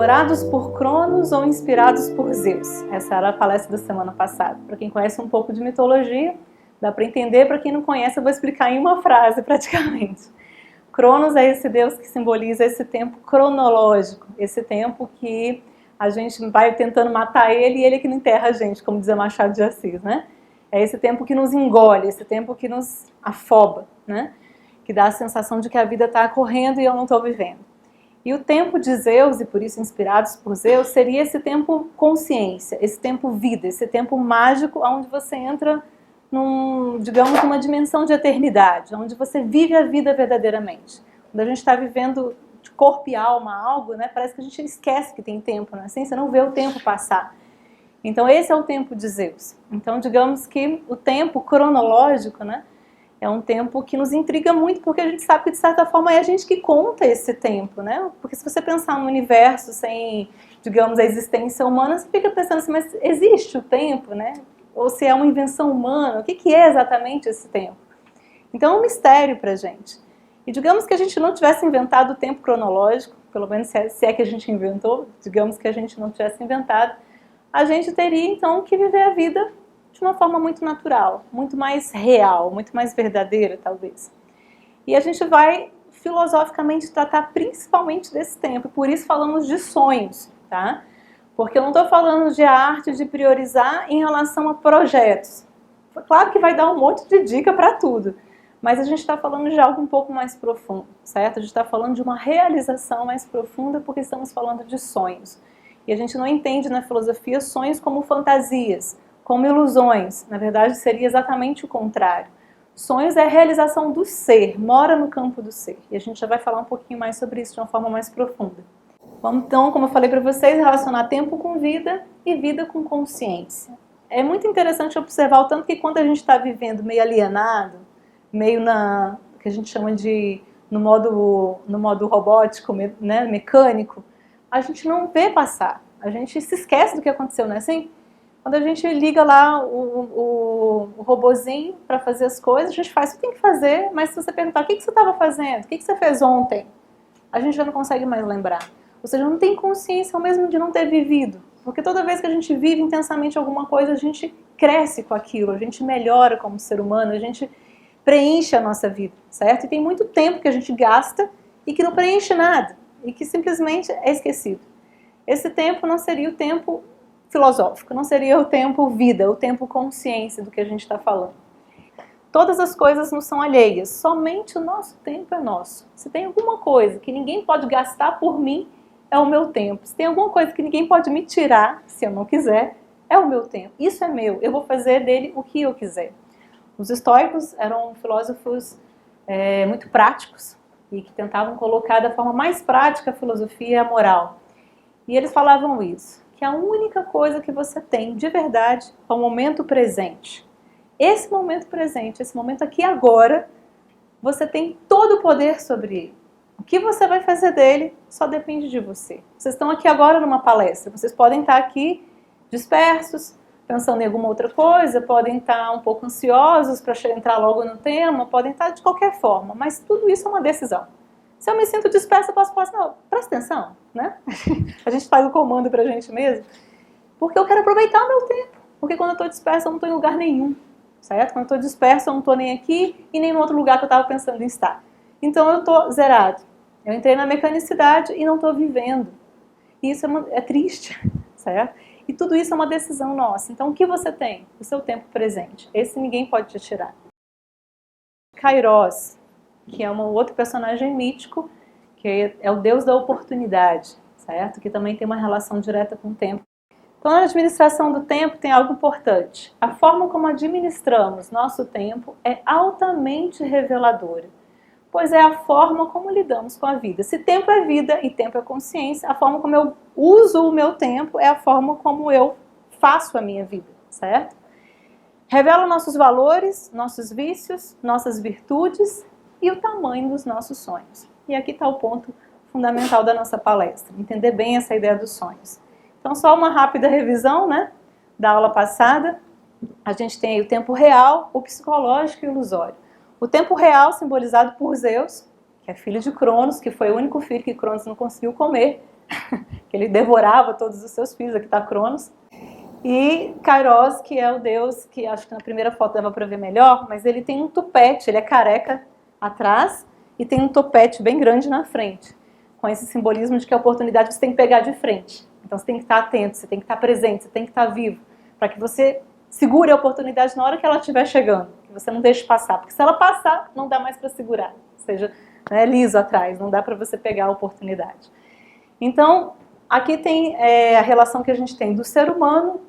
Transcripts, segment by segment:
Devorados por Cronos ou inspirados por Zeus? Essa era a palestra da semana passada. Para quem conhece um pouco de mitologia, dá para entender. Para quem não conhece, eu vou explicar em uma frase praticamente. Cronos é esse deus que simboliza esse tempo cronológico, esse tempo que a gente vai tentando matar ele e ele é que não enterra a gente, como dizia Machado de Assis, né? É esse tempo que nos engole, esse tempo que nos afoba, né? Que dá a sensação de que a vida está correndo e eu não estou vivendo. E o tempo de Zeus, e por isso inspirados por Zeus, seria esse tempo consciência, esse tempo vida, esse tempo mágico onde você entra digamos, numa dimensão de eternidade, onde você vive a vida verdadeiramente. Quando a gente está vivendo de corpo e alma algo, né, parece que a gente esquece que tem tempo, não é assim? Você não vê o tempo passar. Então esse é o tempo de Zeus. Então digamos que o tempo cronológico, né, é um tempo que nos intriga muito, porque a gente sabe que, de certa forma, é a gente que conta esse tempo, né? Porque se você pensar no universo sem, digamos, a existência humana, você fica pensando assim, mas existe o tempo, né? Ou se é uma invenção humana, o que é exatamente esse tempo? Então é um mistério para a gente. E digamos que a gente não tivesse inventado o tempo cronológico, pelo menos se é que a gente inventou, digamos que a gente não tivesse inventado, a gente teria então que viver a vida de uma forma muito natural, muito mais real, muito mais verdadeira, talvez. E a gente vai filosoficamente tratar principalmente desse tempo, por isso falamos de sonhos, tá? Porque eu não estou falando de arte de priorizar em relação a projetos. Claro que vai dar um monte de dica para tudo, mas a gente está falando de algo um pouco mais profundo, certo? A gente está falando de uma realização mais profunda porque estamos falando de sonhos. E a gente não entende na filosofia sonhos como fantasias, como ilusões. Na verdade, seria exatamente o contrário. Sonhos é a realização do ser, mora no campo do ser. E a gente já vai falar um pouquinho mais sobre isso de uma forma mais profunda. Vamos então, como eu falei para vocês, relacionar tempo com vida e vida com consciência. É muito interessante observar o tanto que quando a gente está vivendo meio alienado, meio que a gente chama de no modo robótico, né, mecânico, a gente não vê passar. A gente se esquece do que aconteceu, não é assim? Quando a gente liga lá o robozinho para fazer as coisas, a gente faz o que tem que fazer, mas se você perguntar o que você estava fazendo, o que você fez ontem, a gente já não consegue mais lembrar. Ou seja, não tem consciência ao mesmo de não ter vivido. Porque toda vez que a gente vive intensamente alguma coisa, a gente cresce com aquilo, a gente melhora como ser humano, a gente preenche a nossa vida, certo? E tem muito tempo que a gente gasta e que não preenche nada, e que simplesmente é esquecido. Esse tempo não seria o tempo filosófico, não seria o tempo vida, o tempo consciência do que a gente está falando. Todas as coisas não são alheias, somente o nosso tempo é nosso. Se tem alguma coisa que ninguém pode gastar por mim, é o meu tempo. Se tem alguma coisa que ninguém pode me tirar, se eu não quiser, é o meu tempo. Isso é meu, eu vou fazer dele o que eu quiser. Os estoicos eram filósofos muito práticos e que tentavam colocar da forma mais prática a filosofia e a moral. E eles falavam isso, que a única coisa que você tem de verdade é o momento presente. Esse momento presente, esse momento aqui agora, você tem todo o poder sobre ele. O que você vai fazer dele só depende de você. Vocês estão aqui agora numa palestra, vocês podem estar aqui dispersos, pensando em alguma outra coisa, podem estar um pouco ansiosos para entrar logo no tema, podem estar de qualquer forma, mas tudo isso é uma decisão. Se eu me sinto dispersa, eu posso falar assim, não, presta atenção, né? A gente faz o comando pra gente mesmo, porque eu quero aproveitar o meu tempo, porque quando eu estou dispersa eu não estou em lugar nenhum, certo? Quando eu estou dispersa eu não estou nem aqui e nem no outro lugar que eu estava pensando em estar. Então eu estou zerado. Eu entrei na mecanicidade e não estou vivendo. E isso é triste, certo? E tudo isso é uma decisão nossa. Então o que você tem? O seu tempo presente. Esse ninguém pode te tirar. Kairos, que é um outro personagem mítico, que é o deus da oportunidade, certo? Que também tem uma relação direta com o tempo. Então, na administração do tempo tem algo importante. A forma como administramos nosso tempo é altamente reveladora, pois é a forma como lidamos com a vida. Se tempo é vida e tempo é consciência, a forma como eu uso o meu tempo é a forma como eu faço a minha vida, certo? Revela nossos valores, nossos vícios, nossas virtudes e o tamanho dos nossos sonhos. E aqui está o ponto fundamental da nossa palestra, entender bem essa ideia dos sonhos. Então, só uma rápida revisão, né, da aula passada. A gente tem aí o tempo real, o psicológico e o ilusório. O tempo real, simbolizado por Zeus, que é filho de Cronos, que foi o único filho que Cronos não conseguiu comer, que ele devorava todos os seus filhos, aqui está Cronos. E Kairos, que é o deus, que acho que na primeira foto dava para ver melhor, mas ele tem um tupete, ele é careca atrás e tem um topete bem grande na frente, com esse simbolismo de que a oportunidade você tem que pegar de frente. Então você tem que estar atento, você tem que estar presente, você tem que estar vivo, para que você segure a oportunidade na hora que ela estiver chegando, que você não deixe passar, porque se ela passar, não dá mais para segurar, ou seja, né, liso atrás, não dá para você pegar a oportunidade. Então, aqui tem a relação que a gente tem do ser humano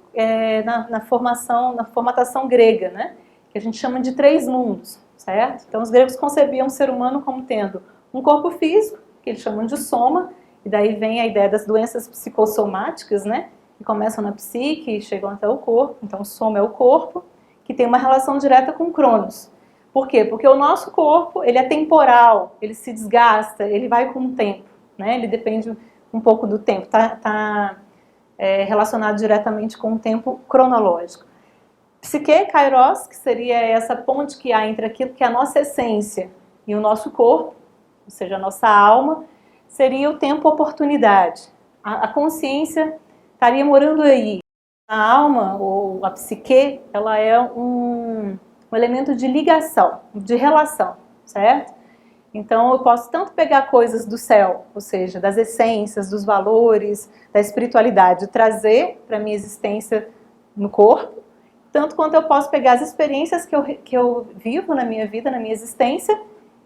na formatação grega, né? Que a gente chama de 3 mundos, certo? Então os gregos concebiam o ser humano como tendo um corpo físico, que eles chamam de soma, e daí vem a ideia das doenças psicossomáticas, né? Que começam na psique e chegam até o corpo. Então o soma é o corpo, que tem uma relação direta com Cronos. Por quê? Porque o nosso corpo, ele é temporal, ele se desgasta, ele vai com o tempo, né? Ele depende um pouco do tempo, está relacionado diretamente com o tempo cronológico. Psique, Kairos, que seria essa ponte que há entre aquilo que é a nossa essência e o nosso corpo, ou seja, a nossa alma, seria o tempo oportunidade. A consciência estaria morando aí. A alma, ou a psique, ela é um elemento de ligação, de relação, certo? Então eu posso tanto pegar coisas do céu, ou seja, das essências, dos valores, da espiritualidade, trazer para a minha existência no corpo, tanto quanto eu posso pegar as experiências que eu vivo na minha vida, na minha existência,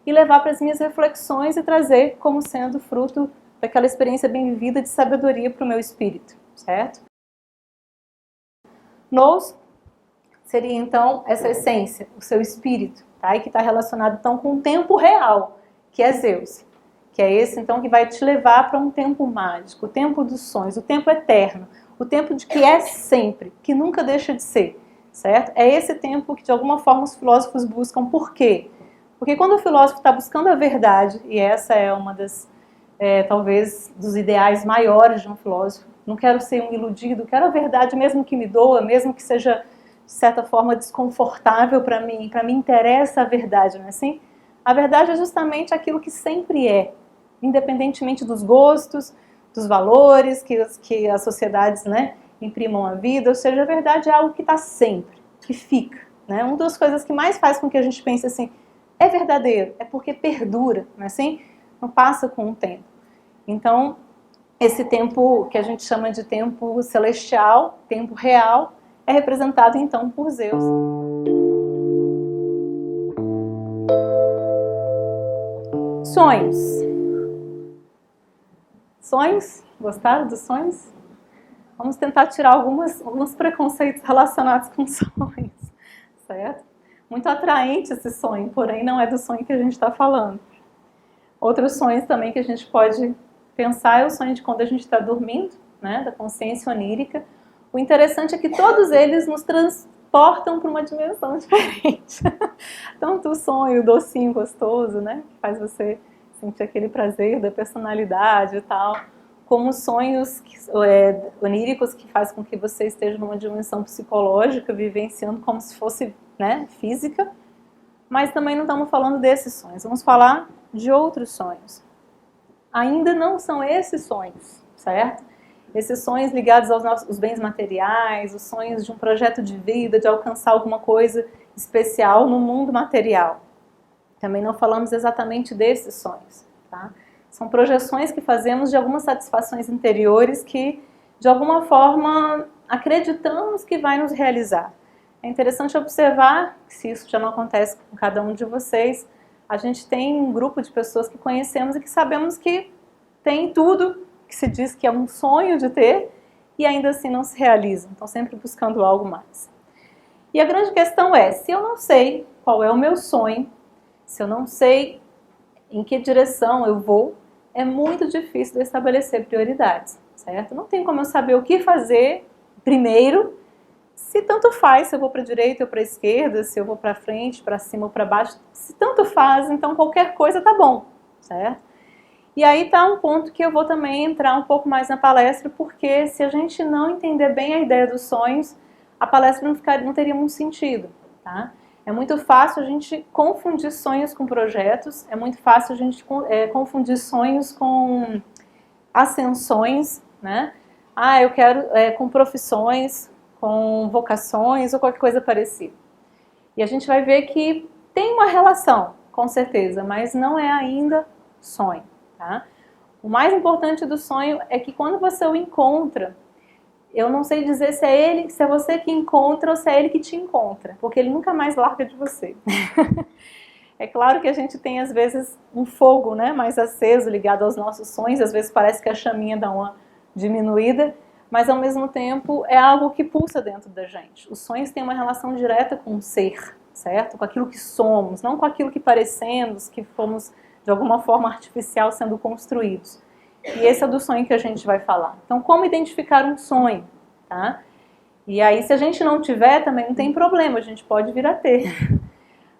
e levar para as minhas reflexões e trazer como sendo fruto daquela experiência bem vivida de sabedoria para o meu espírito, certo? Nous seria então essa essência, o seu espírito, tá? E que está relacionado então com o tempo real, que é Zeus, que é esse então que vai te levar para um tempo mágico, o tempo dos sonhos, o tempo eterno, o tempo de que é sempre, que nunca deixa de ser, certo? É esse tempo que de alguma forma os filósofos buscam. Por quê? Porque quando o filósofo está buscando a verdade, e essa é uma das, talvez, dos ideais maiores de um filósofo, não quero ser um iludido, quero a verdade mesmo que me doa, mesmo que seja de certa forma desconfortável para mim interessa a verdade, não é assim? A verdade é justamente aquilo que sempre é, independentemente dos gostos, dos valores que as sociedades, né, imprimam à vida, ou seja, a verdade é algo que está sempre, que fica, né? Uma das coisas que mais faz com que a gente pense assim, é verdadeiro, é porque perdura, não é assim? Não passa com o tempo. Então, esse tempo que a gente chama de tempo celestial, tempo real, é representado então por Zeus. Sonhos. Sonhos? Gostaram dos sonhos? Vamos tentar tirar alguns preconceitos relacionados com sonhos, certo? Muito atraente esse sonho, porém não é do sonho que a gente está falando. Outros sonhos também que a gente pode pensar é o sonho de quando a gente está dormindo, né, da consciência onírica. O interessante é que todos eles nos transportam para uma dimensão diferente. Tanto o sonho docinho, gostoso, né, que faz você sentir aquele prazer da personalidade e tal, como sonhos oníricos que faz com que você esteja numa dimensão psicológica, vivenciando como se fosse, né, física. Mas também não estamos falando desses sonhos, vamos falar de outros sonhos. Ainda não são esses sonhos, certo? Esses sonhos ligados aos nossos bens materiais, os sonhos de um projeto de vida, de alcançar alguma coisa especial no mundo material. Também não falamos exatamente desses sonhos, tá? São projeções que fazemos de algumas satisfações interiores que, de alguma forma, acreditamos que vai nos realizar. É interessante observar, se isso já não acontece com cada um de vocês, a gente tem um grupo de pessoas que conhecemos e que sabemos que tem tudo que se diz que é um sonho de ter e ainda assim não se realizam, estão sempre buscando algo mais. E a grande questão é, se eu não sei qual é o meu sonho, se eu não sei em que direção eu vou, é muito difícil de estabelecer prioridades, certo? Não tem como eu saber o que fazer primeiro, se tanto faz, se eu vou para a direita ou para a esquerda, se eu vou para frente, para cima ou para baixo, se tanto faz, então qualquer coisa tá bom, certo? E aí tá um ponto que eu vou também entrar um pouco mais na palestra, porque se a gente não entender bem a ideia dos sonhos, a palestra não teria muito sentido, tá? É muito fácil a gente confundir sonhos com projetos, é muito fácil a gente confundir sonhos com ascensões, né? Ah, eu quero com profissões, com vocações ou qualquer coisa parecida. E a gente vai ver que tem uma relação, com certeza, mas não é ainda sonho, tá? O mais importante do sonho é que quando você o encontra, eu não sei dizer se é ele, se é você que encontra ou se é ele que te encontra, porque ele nunca mais larga de você. É claro que a gente tem às vezes um fogo, né, mais aceso ligado aos nossos sonhos, às vezes parece que a chaminha dá uma diminuída, mas ao mesmo tempo é algo que pulsa dentro da gente. Os sonhos têm uma relação direta com o ser, certo? Com aquilo que somos, não com aquilo que parecemos, que fomos de alguma forma artificial sendo construídos. E esse é do sonho que a gente vai falar. Então, como identificar um sonho, tá? E aí, se a gente não tiver, também não tem problema, a gente pode vir a ter.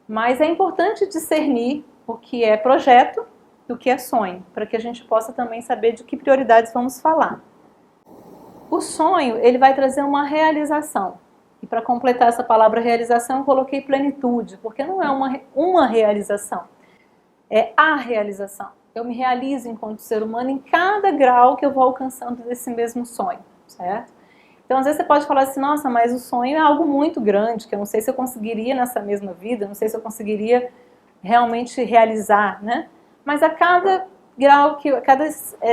Mas é importante discernir o que é projeto do que é sonho, para que a gente possa também saber de que prioridades vamos falar. O sonho, ele vai trazer uma realização. E para completar essa palavra realização, eu coloquei plenitude, porque não é uma realização, é a realização. Eu me realizo enquanto ser humano em cada grau que eu vou alcançando desse mesmo sonho, certo? Então, às vezes você pode falar assim, nossa, mas o sonho é algo muito grande, que eu não sei se eu conseguiria nessa mesma vida, não sei se eu conseguiria realmente realizar, né? Mas a cada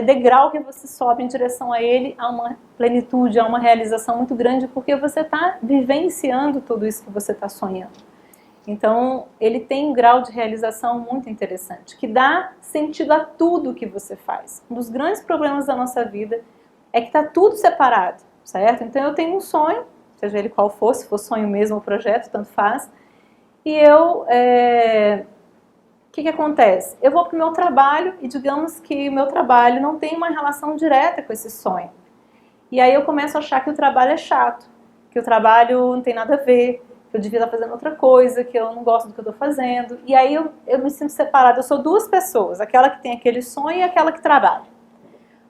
degrau que você sobe em direção a ele, há uma plenitude, há uma realização muito grande, porque você está vivenciando tudo isso que você está sonhando. Então, ele tem um grau de realização muito interessante, que dá sentido a tudo que você faz. Um dos grandes problemas da nossa vida é que está tudo separado, certo? Então, eu tenho um sonho, seja ele qual for, se for sonho mesmo ou projeto, tanto faz, e eu... O que acontece? Eu vou para o meu trabalho e digamos que o meu trabalho não tem uma relação direta com esse sonho. E aí eu começo a achar que o trabalho é chato, que o trabalho não tem nada a ver, que eu devia estar fazendo outra coisa, que eu não gosto do que eu estou fazendo. E aí eu me sinto separada, eu sou duas pessoas, aquela que tem aquele sonho e aquela que trabalha.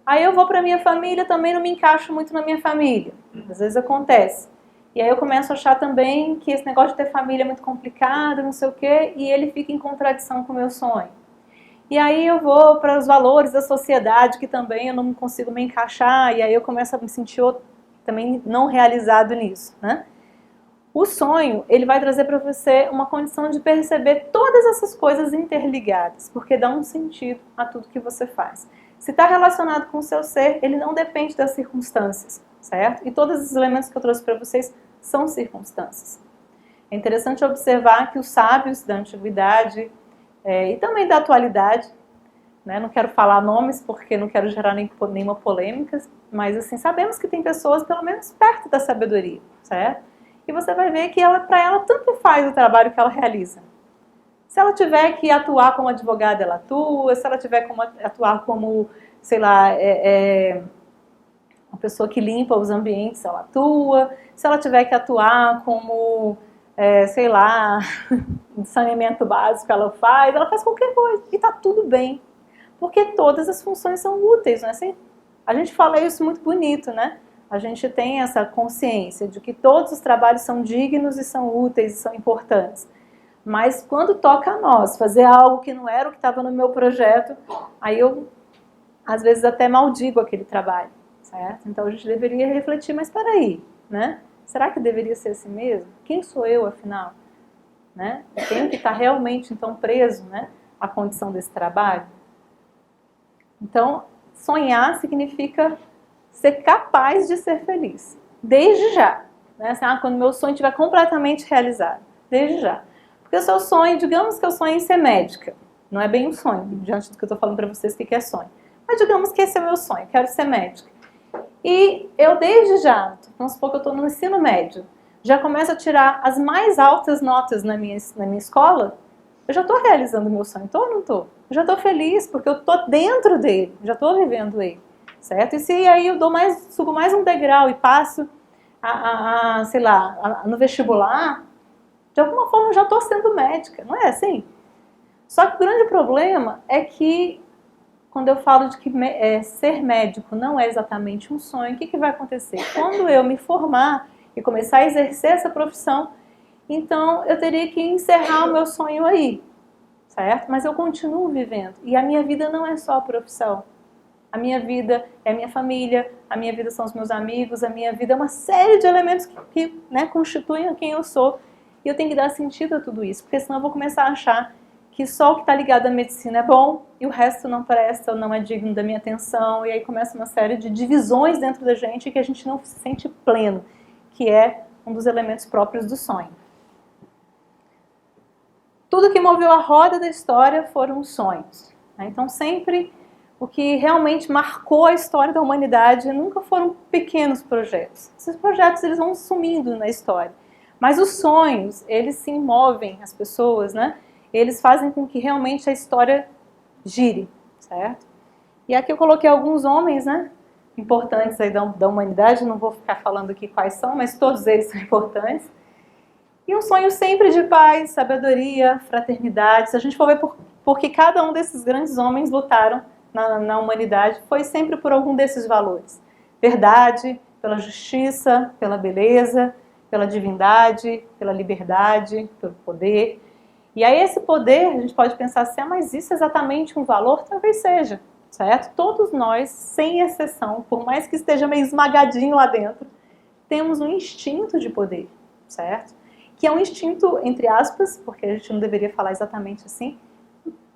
Aí eu vou para a minha família, também não me encaixo muito na minha família. Às vezes acontece. E aí eu começo a achar também que esse negócio de ter família é muito complicado, não sei o quê, e ele fica em contradição com o meu sonho. E aí eu vou para os valores da sociedade, que também eu não consigo me encaixar, e aí eu começo a me sentir também não realizado nisso, né? O sonho, ele vai trazer para você uma condição de perceber todas essas coisas interligadas, porque dá um sentido a tudo que você faz. Se está relacionado com o seu ser, ele não depende das circunstâncias, certo? E todos os elementos que eu trouxe para vocês são circunstâncias. É interessante observar que os sábios da antiguidade e também da atualidade, né, não quero falar nomes porque não quero gerar nenhuma polêmica, mas assim, sabemos que tem pessoas pelo menos perto da sabedoria, certo? E você vai ver que para ela tanto faz o trabalho que ela realiza. Se ela tiver que atuar como advogada, ela atua. Se ela tiver que atuar como, sei lá, uma pessoa que limpa os ambientes, ela atua. Se ela tiver que atuar como, sei lá, saneamento básico, ela faz qualquer coisa. E tá tudo bem. Porque todas as funções são úteis, não é assim? A gente fala isso muito bonito, né? A gente tem essa consciência de que todos os trabalhos são dignos e são úteis e são importantes. Mas quando toca a nós fazer algo que não era o que estava no meu projeto, aí eu, às vezes, até maldigo aquele trabalho, certo? Então a gente deveria refletir, mas espera aí, né? Será que deveria ser assim mesmo? Quem sou eu, afinal? Né? Eu tenho que estar realmente, então, preso, né, à condição desse trabalho? Então, sonhar significa ser capaz de ser feliz, desde já. Né? Assim, quando meu sonho estiver completamente realizado, desde já. Porque o seu sonho, digamos que eu sonho em ser médica. Não é bem um sonho, diante do que eu estou falando para vocês, o que é sonho. Mas digamos que esse é o meu sonho, quero ser médica. E eu desde já, vamos supor que eu estou no ensino médio, já começo a tirar as mais altas notas na minha escola, eu já estou realizando o meu sonho, estou ou não estou? Eu já estou feliz, porque eu estou dentro dele, já estou vivendo ele, certo? E se aí eu subo mais um degrau e passo, sei lá, no vestibular, de alguma forma eu já estou sendo médica, não é assim? Só que o grande problema é que, quando eu falo de que ser médico não é exatamente um sonho, o que vai acontecer? Quando eu me formar e começar a exercer essa profissão, então eu teria que encerrar o meu sonho aí, certo? Mas eu continuo vivendo. E a minha vida não é só a profissão. A minha vida é a minha família, a minha vida são os meus amigos, a minha vida é uma série de elementos que né, constituem quem eu sou. E eu tenho que dar sentido a tudo isso, porque senão eu vou começar a achar que só o que está ligado à medicina é bom e o resto não presta, não é digno da minha atenção. E aí começa uma série de divisões dentro da gente que a gente não se sente pleno, que é um dos elementos próprios do sonho. Tudo que moveu a roda da história foram os sonhos. Então sempre o que realmente marcou a história da humanidade nunca foram pequenos projetos. Esses projetos eles vão sumindo na história. Mas os sonhos, eles sim movem as pessoas, né? Eles fazem com que realmente a história gire, certo? E aqui eu coloquei alguns homens, né? Importantes aí da humanidade, não vou ficar falando aqui quais são, mas todos eles são importantes. E um sonho sempre de paz, sabedoria, fraternidade. Se a gente for ver porque cada um desses grandes homens lutaram na humanidade, foi sempre por algum desses valores. Verdade, pela justiça, pela beleza, pela divindade, pela liberdade, pelo poder. E aí esse poder, a gente pode pensar assim, mas isso é exatamente um valor? Talvez seja, certo? Todos nós, sem exceção, por mais que esteja meio esmagadinho lá dentro, temos um instinto de poder, certo? Que é um instinto, entre aspas, porque a gente não deveria falar exatamente assim,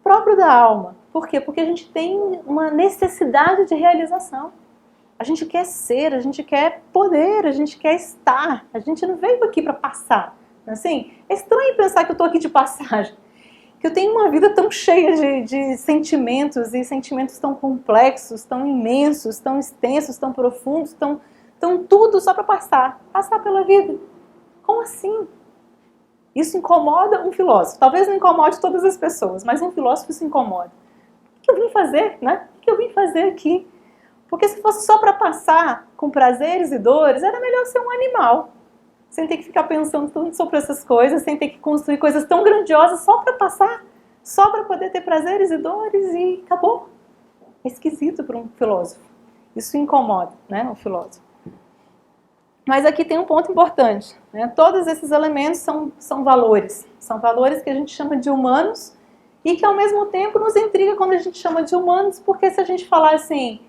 próprio da alma. Por quê? Porque a gente tem uma necessidade de realização. A gente quer ser, a gente quer poder, a gente quer estar. A gente não veio aqui para passar. Assim, é estranho pensar que eu estou aqui de passagem. Que eu tenho uma vida tão cheia de sentimentos e sentimentos tão complexos, tão imensos, tão extensos, tão profundos, tão tudo só para passar pela vida. Como assim? Isso incomoda um filósofo. Talvez não incomode todas as pessoas, mas um filósofo se incomoda. O que eu vim fazer, né? O que eu vim fazer aqui? Porque se fosse só para passar com prazeres e dores, era melhor ser um animal. Sem ter que ficar pensando tanto sobre essas coisas, sem ter que construir coisas tão grandiosas só para passar, só para poder ter prazeres e dores e acabou. É esquisito para um filósofo. Isso incomoda, né, um filósofo. Mas aqui tem um ponto importante, né? Todos esses elementos são valores que a gente chama de humanos e que ao mesmo tempo nos intriga quando a gente chama de humanos, porque se a gente falar assim,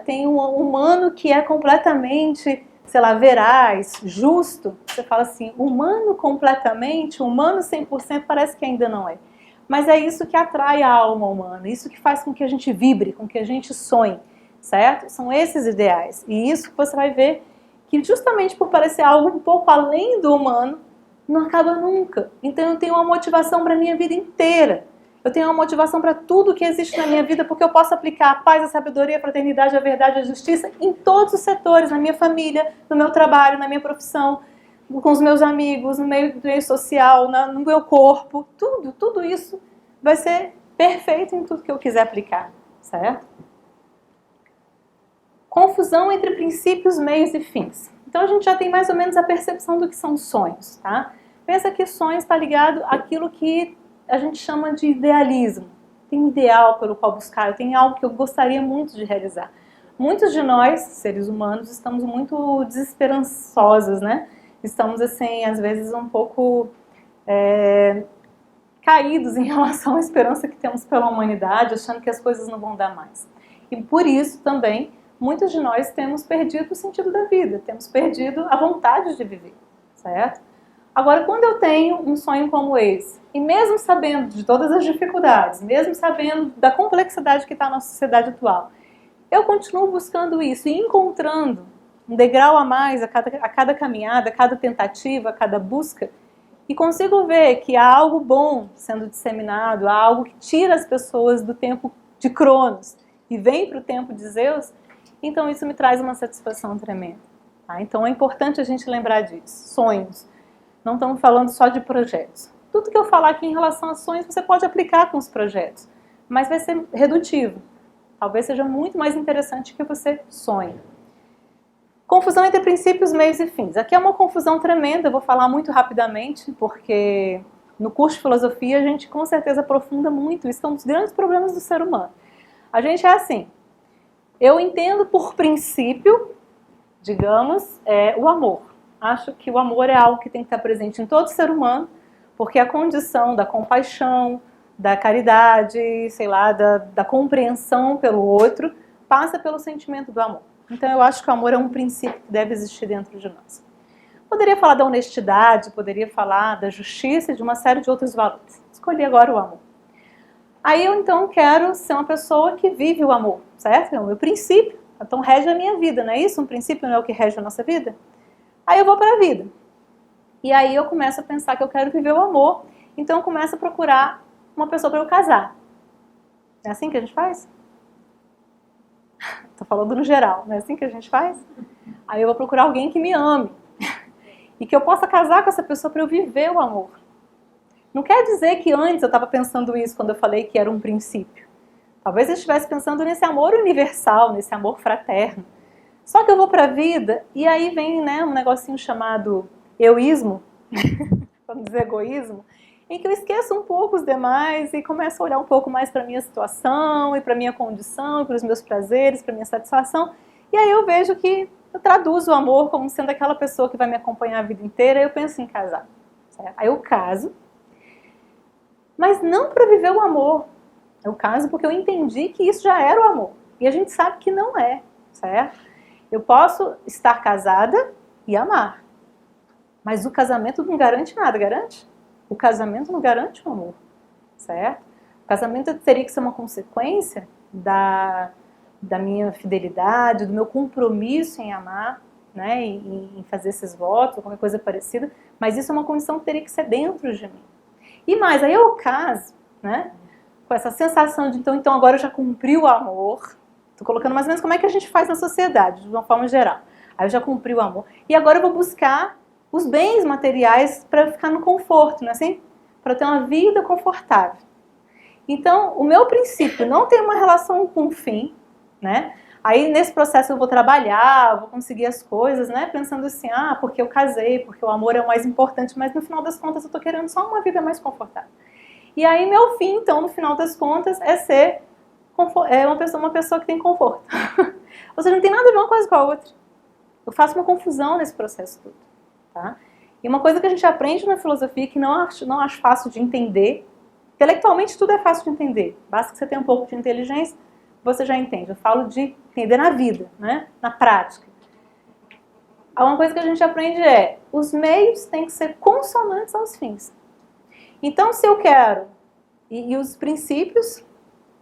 tem um humano que é completamente, sei lá, veraz, justo, você fala assim, humano completamente, humano 100% parece que ainda não é. Mas é isso que atrai a alma humana, isso que faz com que a gente vibre, com que a gente sonhe, certo? São esses ideais. E isso que você vai ver que justamente por parecer algo um pouco além do humano, não acaba nunca. Então eu tenho uma motivação para a minha vida inteira. Eu tenho uma motivação para tudo que existe na minha vida, porque eu posso aplicar a paz, a sabedoria, a fraternidade, a verdade, a justiça em todos os setores, na minha família, no meu trabalho, na minha profissão, com os meus amigos, no meio social, no meu corpo. Tudo isso vai ser perfeito em tudo que eu quiser aplicar, certo? Confusão entre princípios, meios e fins. Então a gente já tem mais ou menos a percepção do que são sonhos, tá? Pensa que sonhos está ligado àquilo que a gente chama de idealismo. Tem um ideal pelo qual buscar, eu tenho algo que eu gostaria muito de realizar. Muitos de nós, seres humanos, estamos muito desesperançosos, né? Estamos, assim, às vezes um pouco caídos em relação à esperança que temos pela humanidade, achando que as coisas não vão dar mais. E por isso também muitos de nós temos perdido o sentido da vida, temos perdido a vontade de viver, certo? Agora, quando eu tenho um sonho como esse, e mesmo sabendo de todas as dificuldades, mesmo sabendo da complexidade que está na sociedade atual, eu continuo buscando isso e encontrando um degrau a mais a cada caminhada, a cada tentativa, a cada busca, e consigo ver que há algo bom sendo disseminado, há algo que tira as pessoas do tempo de Cronos e vem para o tempo de Zeus, então isso me traz uma satisfação tremenda. Tá? Então é importante a gente lembrar disso. Sonhos. Não estamos falando só de projetos. Tudo que eu falar aqui em relação a sonhos você pode aplicar com os projetos, mas vai ser redutivo. Talvez seja muito mais interessante que você sonhe. Confusão entre princípios, meios e fins. Aqui é uma confusão tremenda, eu vou falar muito rapidamente, porque no curso de filosofia a gente com certeza aprofunda muito. Isso é um dos grandes problemas do ser humano. A gente é assim, eu entendo por princípio, digamos, o amor. Acho que o amor é algo que tem que estar presente em todo ser humano, porque a condição da compaixão, da caridade, sei lá, da compreensão pelo outro, passa pelo sentimento do amor. Então eu acho que o amor é um princípio que deve existir dentro de nós. Poderia falar da honestidade, poderia falar da justiça e de uma série de outros valores. Escolhi agora o amor. Aí eu então quero ser uma pessoa que vive o amor, certo? É o meu princípio, então rege a minha vida, não é isso? Um princípio não é o que rege a nossa vida? Aí eu vou para a vida. E aí eu começo a pensar que eu quero viver o amor, então eu começo a procurar uma pessoa para eu casar. É assim que a gente faz? Tô falando no geral, não é assim que a gente faz? Aí eu vou procurar alguém que me ame. E que eu possa casar com essa pessoa para eu viver o amor. Não quer dizer que antes eu estava pensando isso quando eu falei que era um princípio. Talvez eu estivesse pensando nesse amor universal, nesse amor fraterno. Só que eu vou para a vida e aí vem, né, um negocinho chamado euísmo, vamos dizer egoísmo, em que eu esqueço um pouco os demais e começo a olhar um pouco mais para a minha situação e para a minha condição, e para os meus prazeres, para a minha satisfação. E aí eu vejo que eu traduzo o amor como sendo aquela pessoa que vai me acompanhar a vida inteira e eu penso em casar. Certo? Aí eu caso, mas não para viver o amor. Eu caso porque eu entendi que isso já era o amor. E a gente sabe que não é, certo? Eu posso estar casada e amar. Mas o casamento não garante nada, garante? O casamento não garante o amor, certo? O casamento teria que ser uma consequência da minha fidelidade, do meu compromisso em amar, né, em fazer esses votos, ou qualquer coisa parecida, mas isso é uma condição que teria que ser dentro de mim. E mais, aí eu caso, né, com essa sensação de então agora eu já cumpri o amor, tô colocando mais ou menos como é que a gente faz na sociedade, de uma forma geral. Aí eu já cumpri o amor, e agora eu vou buscar os bens materiais para ficar no conforto, não é assim? Para ter uma vida confortável. Então, o meu princípio não tem uma relação com o fim, né? Aí nesse processo eu vou trabalhar, vou conseguir as coisas, né? Pensando assim, porque eu casei, porque o amor é o mais importante, mas no final das contas eu tô querendo só uma vida mais confortável. E aí meu fim, então, no final das contas, é ser uma pessoa que tem conforto. Ou seja, não tem nada a ver uma coisa com a outra. Eu faço uma confusão nesse processo todo, tá? E uma coisa que a gente aprende na filosofia que não acho fácil de entender, intelectualmente tudo é fácil de entender, basta que você tenha um pouco de inteligência, você já entende. Eu falo de entender na vida, né? Na prática. Uma coisa que a gente aprende é, os meios têm que ser consonantes aos fins. Então, se eu quero, e os princípios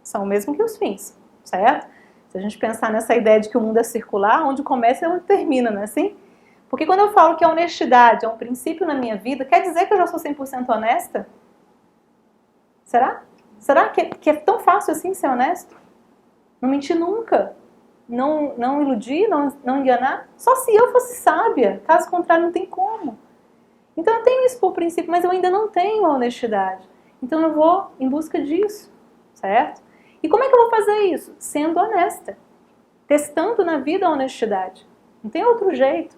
são o mesmo que os fins, certo? Se a gente pensar nessa ideia de que o mundo é circular, onde começa é onde termina, não é assim? Porque quando eu falo que a honestidade é um princípio na minha vida, quer dizer que eu já sou 100% honesta? Será? Será que é tão fácil assim ser honesto? Não mentir nunca, não iludir, não enganar, só se eu fosse sábia, caso contrário não tem como. Então eu tenho isso por princípio, mas eu ainda não tenho a honestidade. Então eu vou em busca disso, certo? E como é que eu vou fazer isso? Sendo honesta, testando na vida a honestidade. Não tem outro jeito.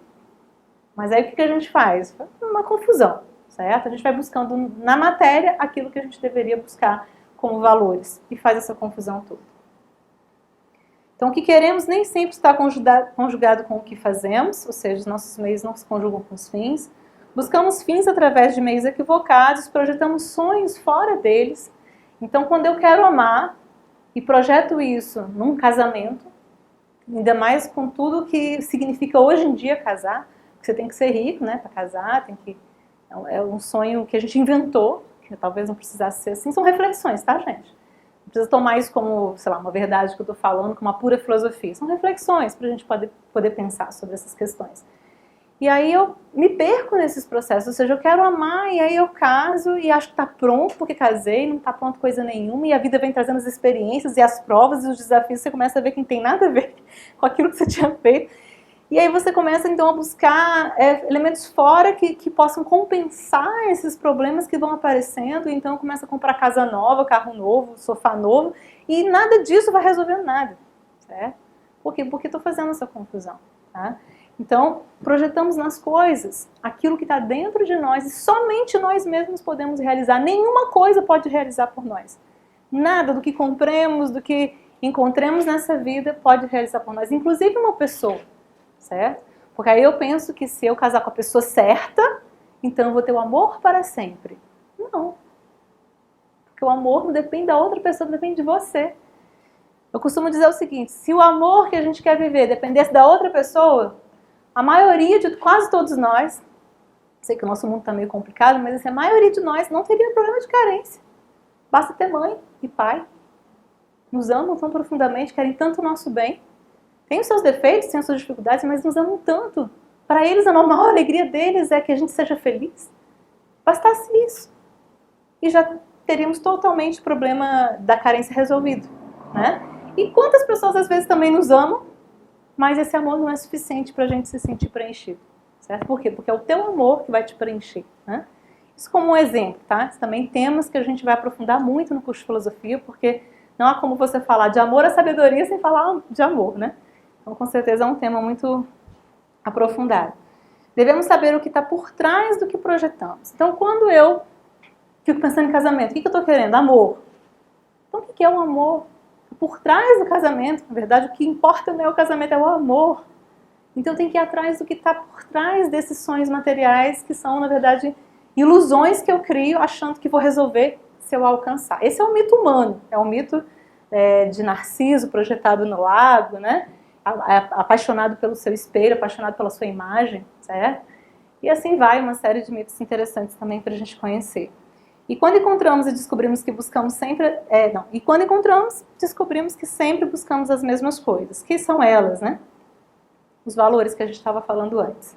Mas aí o que a gente faz? Uma confusão, certo? A gente vai buscando na matéria aquilo que a gente deveria buscar como valores e faz essa confusão toda. Então, o que queremos nem sempre está conjugado com o que fazemos, ou seja, os nossos meios não se conjugam com os fins. Buscamos fins através de meios equivocados, projetamos sonhos fora deles. Então, quando eu quero amar e projeto isso num casamento, ainda mais com tudo que significa hoje em dia casar, porque você tem que ser rico, né, para casar, é um sonho que a gente inventou, que talvez não precisasse ser assim, são reflexões, tá, gente? Não precisa tomar isso como, sei lá, uma verdade que eu estou falando, como uma pura filosofia. São reflexões para a gente poder pensar sobre essas questões. E aí eu me perco nesses processos, ou seja, eu quero amar e aí eu caso e acho que está pronto porque casei, não está pronto coisa nenhuma e a vida vem trazendo as experiências e as provas e os desafios, você começa a ver que não tem nada a ver com aquilo que você tinha feito. E aí você começa então a buscar elementos fora que possam compensar esses problemas que vão aparecendo, e então começa a comprar casa nova, carro novo, sofá novo, e nada disso vai resolver nada, certo? Por quê? Porque estou fazendo essa confusão, tá? Então, projetamos nas coisas aquilo que está dentro de nós e somente nós mesmos podemos realizar. Nenhuma coisa pode realizar por nós. Nada do que compremos, do que encontremos nessa vida pode realizar por nós, inclusive uma pessoa, certo? Porque aí eu penso que se eu casar com a pessoa certa, então eu vou ter o amor para sempre. Não. Porque o amor não depende da outra pessoa, depende de você. Eu costumo dizer o seguinte, se o amor que a gente quer viver dependesse da outra pessoa, a maioria de quase todos nós, sei que o nosso mundo está meio complicado, mas assim, a maioria de nós não teria problema de carência. Basta ter mãe e pai. Nos amam tão profundamente, querem tanto o nosso bem. Tem os seus defeitos, tem as suas dificuldades, mas nos amam tanto. Para eles, a maior alegria deles é que a gente seja feliz. Bastasse isso. E já teríamos totalmente o problema da carência resolvido, né? E quantas pessoas às vezes também nos amam, mas esse amor não é suficiente para a gente se sentir preenchido, certo? Por quê? Porque é o teu amor que vai te preencher, né? Isso como um exemplo, tá? Isso também temas que a gente vai aprofundar muito no curso de filosofia, porque não há como você falar de amor à sabedoria sem falar de amor, né? Então, com certeza é um tema muito aprofundado. Devemos saber o que está por trás do que projetamos. Então, quando eu fico pensando em casamento, o que eu estou querendo? Amor. Então, o que é o amor? Por trás do casamento, na verdade, o que importa não é o casamento, é o amor. Então, tem que ir atrás do que está por trás desses sonhos materiais, que são, na verdade, ilusões que eu crio achando que vou resolver se eu alcançar. Esse é um mito humano, é um mito de Narciso projetado no lago, né? Apaixonado pelo seu espelho, apaixonado pela sua imagem, certo? E assim vai, uma série de mitos interessantes também para a gente conhecer. E quando encontramos e descobrimos que buscamos sempre... E quando encontramos, descobrimos que sempre buscamos as mesmas coisas. Que são elas, né? Os valores que a gente estava falando antes.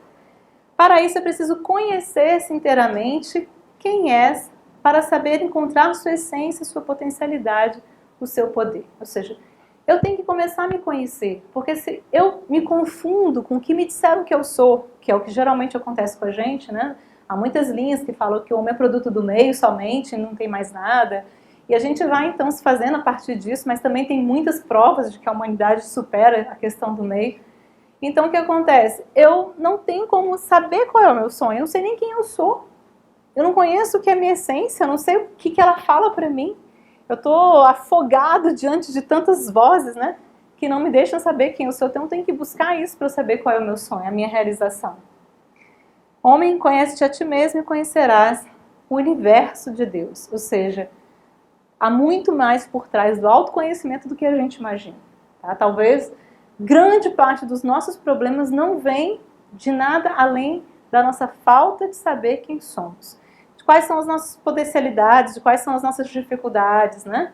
Para isso é preciso conhecer-se inteiramente quem és, para saber encontrar sua essência, sua potencialidade, o seu poder. Ou seja, eu tenho que começar a me conhecer, porque se eu me confundo com o que me disseram que eu sou, que é o que geralmente acontece com a gente, né? Há muitas linhas que falam que o homem é produto do meio somente, não tem mais nada. E a gente vai então se fazendo a partir disso, mas também tem muitas provas de que a humanidade supera a questão do meio. Então o que acontece? Eu não tenho como saber qual é o meu sonho, eu não sei nem quem eu sou. Eu não conheço o que é a minha essência, eu não sei o que ela fala para mim. Eu estou afogado diante de tantas vozes, né? Que não me deixam saber quem eu sou. Então eu tenho que buscar isso para eu saber qual é o meu sonho, a minha realização. Homem, conhece-te a ti mesmo e conhecerás o universo de Deus. Ou seja, há muito mais por trás do autoconhecimento do que a gente imagina. Tá? Talvez grande parte dos nossos problemas não vem de nada além da nossa falta de saber quem somos. De quais são as nossas potencialidades, de quais são as nossas dificuldades, né?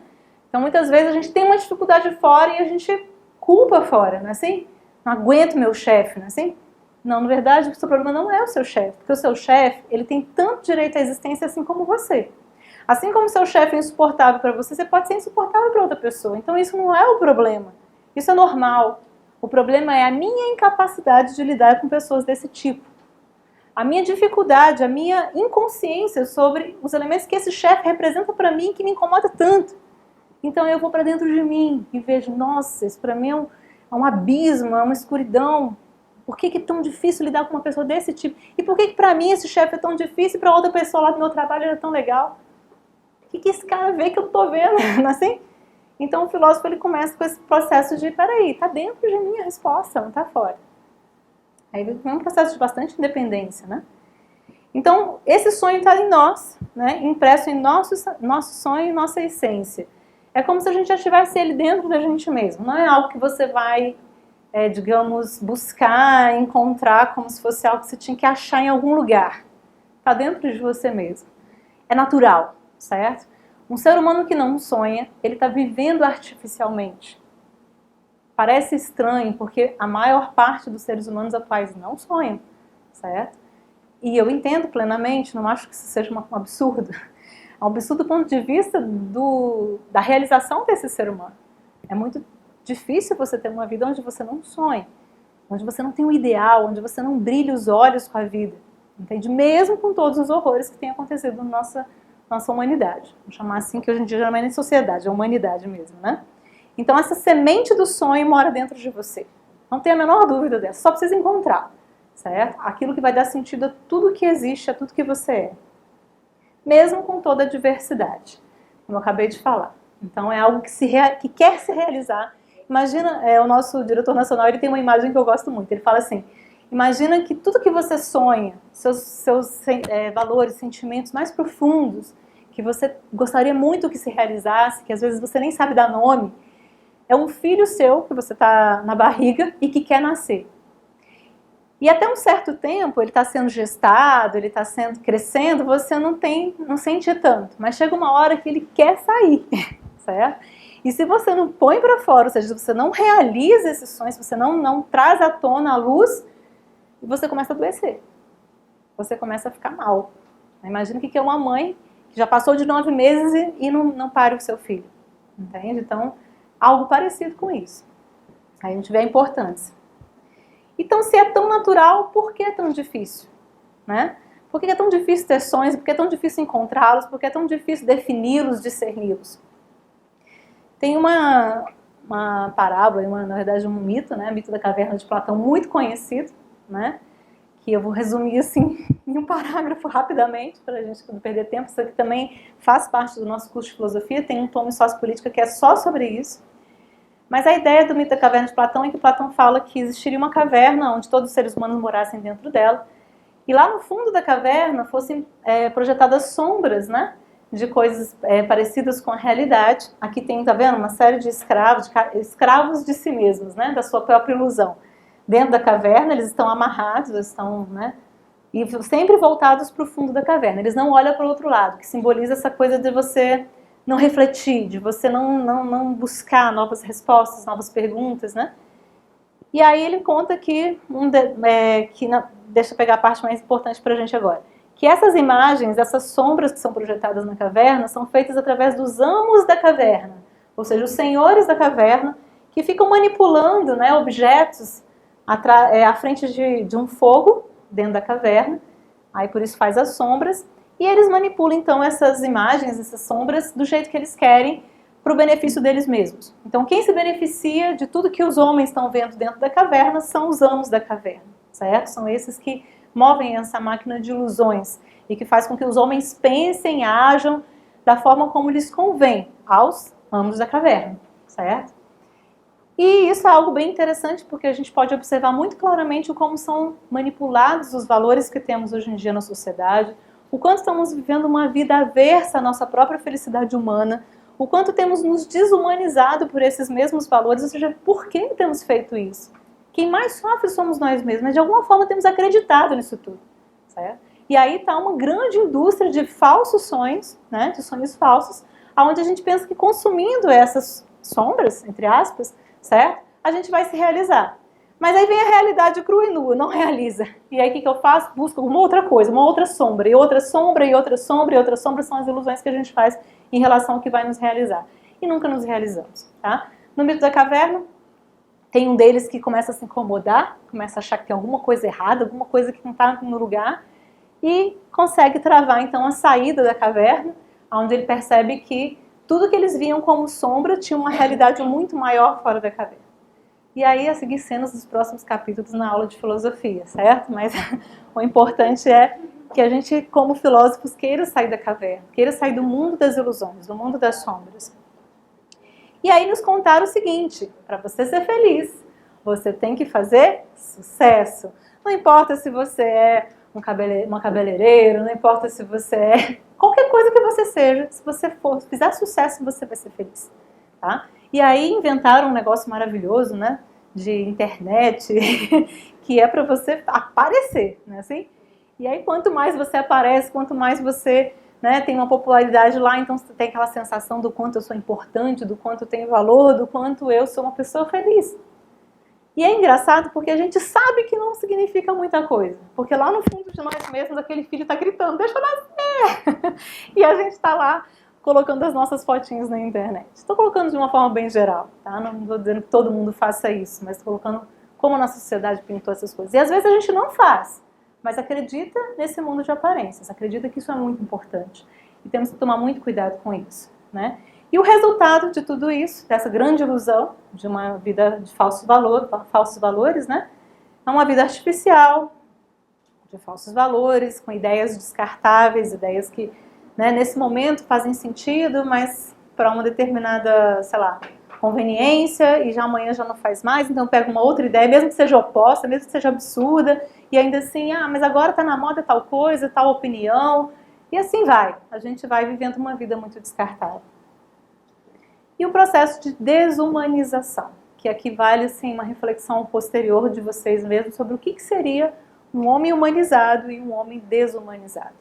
Então muitas vezes a gente tem uma dificuldade fora e a gente culpa fora, não é assim? Não aguento meu chefe, não é assim? Não, na verdade, o seu problema não é o seu chefe, porque o seu chefe, ele tem tanto direito à existência assim como você. Assim como o seu chefe é insuportável para você, você pode ser insuportável para outra pessoa. Então isso não é o problema. Isso é normal. O problema é a minha incapacidade de lidar com pessoas desse tipo. A minha dificuldade, a minha inconsciência sobre os elementos que esse chefe representa para mim que me incomoda tanto. Então eu vou para dentro de mim e vejo, nossa, isso para mim é um abismo, é uma escuridão. Por que é tão difícil lidar com uma pessoa desse tipo? E por que para mim esse chefe é tão difícil e para outra pessoa lá do meu trabalho ele é tão legal? O que esse cara vê que eu estou vendo? Não é assim? Então o filósofo ele começa com esse processo de, peraí, está dentro de mim a resposta, não está fora. Aí vem um processo de bastante independência, né? Então esse sonho está em nós, né? Impresso em nosso sonho e nossa essência. É como se a gente já tivesse ele dentro da gente mesmo. Não é algo que você vai, digamos, buscar, encontrar como se fosse algo que você tinha que achar em algum lugar. Está dentro de você mesmo. É natural, certo? Um ser humano que não sonha, ele está vivendo artificialmente. Parece estranho, porque a maior parte dos seres humanos atuais não sonham, certo? E eu entendo plenamente, não acho que isso seja um absurdo. É um absurdo do ponto de vista da realização desse ser humano. É muito difícil você ter uma vida onde você não sonha, onde você não tem um ideal, onde você não brilha os olhos com a vida, entende? Mesmo com todos os horrores que têm acontecido na nossa humanidade. Vamos chamar assim, que hoje em dia já não é nem sociedade, é humanidade mesmo, né? Então essa semente do sonho mora dentro de você. Não tem a menor dúvida dessa, só precisa encontrar, certo? Aquilo que vai dar sentido a tudo que existe, a tudo que você é. Mesmo com toda a diversidade, como eu acabei de falar. Então é algo que quer se realizar. Imagina, o nosso diretor nacional, ele tem uma imagem que eu gosto muito. Ele fala assim, imagina que tudo que você sonha, seus valores, sentimentos mais profundos, que você gostaria muito que se realizasse, que às vezes você nem sabe dar nome, é um filho seu que você está na barriga e que quer nascer. E até um certo tempo ele está sendo gestado, ele está crescendo, você não sente tanto. Mas chega uma hora que ele quer sair, certo? E se você não põe para fora, ou seja, se você não realiza esses sonhos, se você não traz à tona a luz, você começa a adoecer. Você começa a ficar mal. Imagina o que é uma mãe que já passou de 9 meses e não pare o seu filho. Entende? Então, algo parecido com isso. Aí a gente vê a importância. Então, se é tão natural, por que é tão difícil? Né? Por que é tão difícil ter sonhos? Por que é tão difícil encontrá-los? Por que é tão difícil defini-los, discerni-los? Tem uma parábola, na verdade um mito, né? O mito da caverna de Platão, muito conhecido, né? Que eu vou resumir assim em um parágrafo rapidamente, para a gente não perder tempo. Isso aqui também faz parte do nosso curso de filosofia, tem um tomo em sociopolítica que é só sobre isso. Mas a ideia do mito da caverna de Platão é que Platão fala que existiria uma caverna onde todos os seres humanos morassem dentro dela, e lá no fundo da caverna fossem projetadas sombras, né, de coisas parecidas com a realidade. Aqui tem, tá vendo, uma série de escravos de si mesmos, né, da sua própria ilusão. Dentro da caverna eles estão amarrados, eles estão, né, e sempre voltados para o fundo da caverna. Eles não olham para o outro lado, que simboliza essa coisa de você não refletir, de você não buscar novas respostas, novas perguntas, né? E aí ele conta que, deixa eu pegar a parte mais importante para a gente agora, que essas imagens, essas sombras que são projetadas na caverna, são feitas através dos amos da caverna, ou seja, os senhores da caverna, que ficam manipulando, né, objetos à frente de um fogo dentro da caverna, aí por isso faz as sombras. E eles manipulam, então, essas imagens, essas sombras, do jeito que eles querem, para o benefício deles mesmos. Então, quem se beneficia de tudo que os homens estão vendo dentro da caverna são os amos da caverna, certo? São esses que movem essa máquina de ilusões e que faz com que os homens pensem, ajam da forma como lhes convém aos amos da caverna, certo? E isso é algo bem interessante, porque a gente pode observar muito claramente como são manipulados os valores que temos hoje em dia na sociedade, o quanto estamos vivendo uma vida aversa à nossa própria felicidade humana, o quanto temos nos desumanizado por esses mesmos valores, ou seja, por que temos feito isso? Quem mais sofre somos nós mesmos, mas de alguma forma temos acreditado nisso tudo, certo? E aí está uma grande indústria de falsos sonhos, né, de sonhos falsos, onde a gente pensa que consumindo essas sombras, entre aspas, certo? A gente vai se realizar. Mas aí vem a realidade crua e nua, não realiza. E aí o que eu faço? Busco uma outra coisa, uma outra sombra, e outra sombra, e outra sombra, e outra sombra, são as ilusões que a gente faz em relação ao que vai nos realizar. E nunca nos realizamos, tá? No mito da caverna, tem um deles que começa a se incomodar, começa a achar que tem alguma coisa errada, alguma coisa que não está no lugar, e consegue travar então a saída da caverna, onde ele percebe que tudo que eles viam como sombra tinha uma realidade muito maior fora da caverna. E aí, a seguir cenas dos próximos capítulos na aula de filosofia, certo? Mas o importante é que a gente, como filósofos, queira sair da caverna, queira sair do mundo das ilusões, do mundo das sombras. E aí nos contaram o seguinte: para você ser feliz, você tem que fazer sucesso. Não importa se você é uma cabeleireiro, não importa se você é qualquer coisa que você seja, se você fizer sucesso, você vai ser feliz, tá? E aí inventaram um negócio maravilhoso, né, de internet, que é para você aparecer, né, assim? E aí quanto mais você aparece, quanto mais você, né, tem uma popularidade lá, então você tem aquela sensação do quanto eu sou importante, do quanto eu tenho valor, do quanto eu sou uma pessoa feliz. E é engraçado porque a gente sabe que não significa muita coisa, porque lá no fundo de nós mesmos aquele filho está gritando, deixa eu nascer! E a gente está lá colocando as nossas fotinhos na internet. Estou colocando de uma forma bem geral, tá? Não estou dizendo que todo mundo faça isso, mas estou colocando como a nossa sociedade pintou essas coisas. E às vezes a gente não faz, mas acredita nesse mundo de aparências, acredita que isso é muito importante. E temos que tomar muito cuidado com isso, né? E o resultado de tudo isso, dessa grande ilusão de uma vida de falsos valores, né? É uma vida artificial, de falsos valores, com ideias descartáveis, ideias que, né, nesse momento fazem sentido, mas para uma determinada, sei lá, conveniência, e já amanhã já não faz mais, então pega uma outra ideia, mesmo que seja oposta, mesmo que seja absurda, e ainda assim, mas agora está na moda tal coisa, tal opinião, E assim vai, a gente vai vivendo uma vida muito descartável. E o processo de desumanização, que aqui vale assim, uma reflexão posterior de vocês mesmos sobre o que seria um homem humanizado e um homem desumanizado.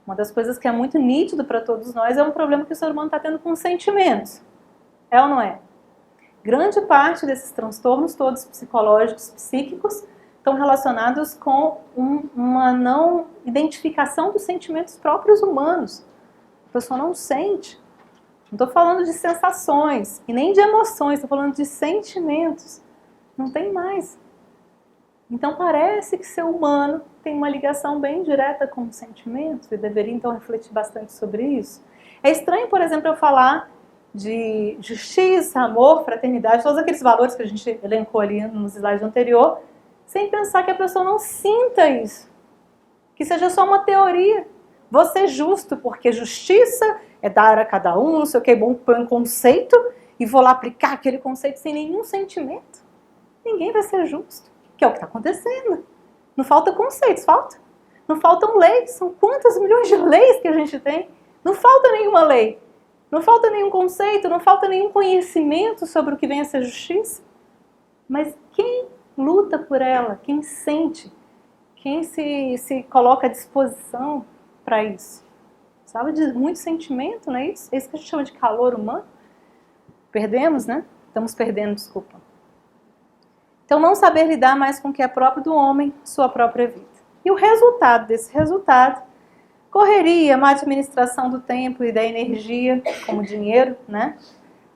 Uma das coisas que é muito nítido para todos nós é um problema que o ser humano está tendo com sentimentos. É ou não é? Grande parte desses transtornos, todos psicológicos, psíquicos, estão relacionados com uma não identificação dos sentimentos próprios humanos. A pessoa não sente. Não estou falando de sensações e nem de emoções, estou falando de sentimentos. Não tem mais. Então parece que ser humano tem uma ligação bem direta com os sentimentos e deveria então refletir bastante sobre isso. É estranho, por exemplo, eu falar de justiça, amor, fraternidade, todos aqueles valores que a gente elencou ali nos slides anterior, sem pensar que a pessoa não sinta isso. Que seja só uma teoria. Vou ser justo, porque justiça é dar a cada um, não sei o que, bom, põe um conceito e vou lá aplicar aquele conceito sem nenhum sentimento. Ninguém vai ser justo, que é o que está acontecendo. Não falta conceitos, falta. Não faltam leis, são quantas milhões de leis que a gente tem? Não falta nenhuma lei, não falta nenhum conceito, não falta nenhum conhecimento sobre o que vem a ser justiça. Mas quem luta por ela, quem sente, quem se coloca à disposição para isso? Sabe, de muito sentimento, não é isso? É isso que a gente chama de calor humano. Perdemos, né? Estamos perdendo, desculpa. Então, não saber lidar mais com o que é próprio do homem, sua própria vida. E o resultado desse resultado, correria, má administração do tempo e da energia, como dinheiro, né?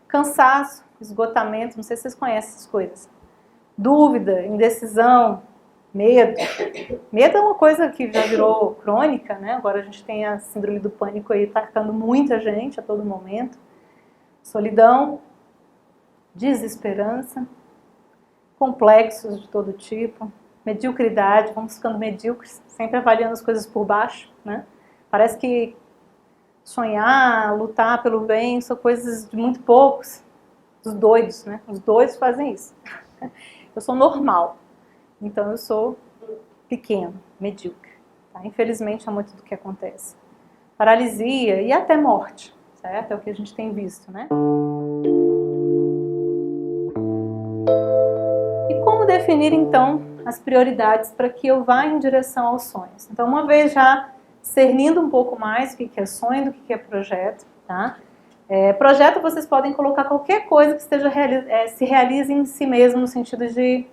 Cansaço, esgotamento, não sei se vocês conhecem essas coisas. Dúvida, indecisão, medo. Medo é uma coisa que já virou crônica, né? Agora a gente tem a síndrome do pânico aí atacando muita gente a todo momento. Solidão, desesperança, complexos de todo tipo, mediocridade, vamos ficando medíocres, sempre avaliando as coisas por baixo, né? Parece que sonhar, lutar pelo bem são coisas de muito poucos, dos doidos, né? Os doidos fazem isso. Eu sou normal, então eu sou pequeno, medíocre. Tá? Infelizmente é muito do que acontece. Paralisia e até morte, certo? É o que a gente tem visto, né? E como definir então as prioridades para que eu vá em direção aos sonhos? Então, uma vez já discernindo um pouco mais o que é sonho, do que é projeto, tá? Projeto vocês podem colocar qualquer coisa que esteja se realize em si mesmo, no sentido de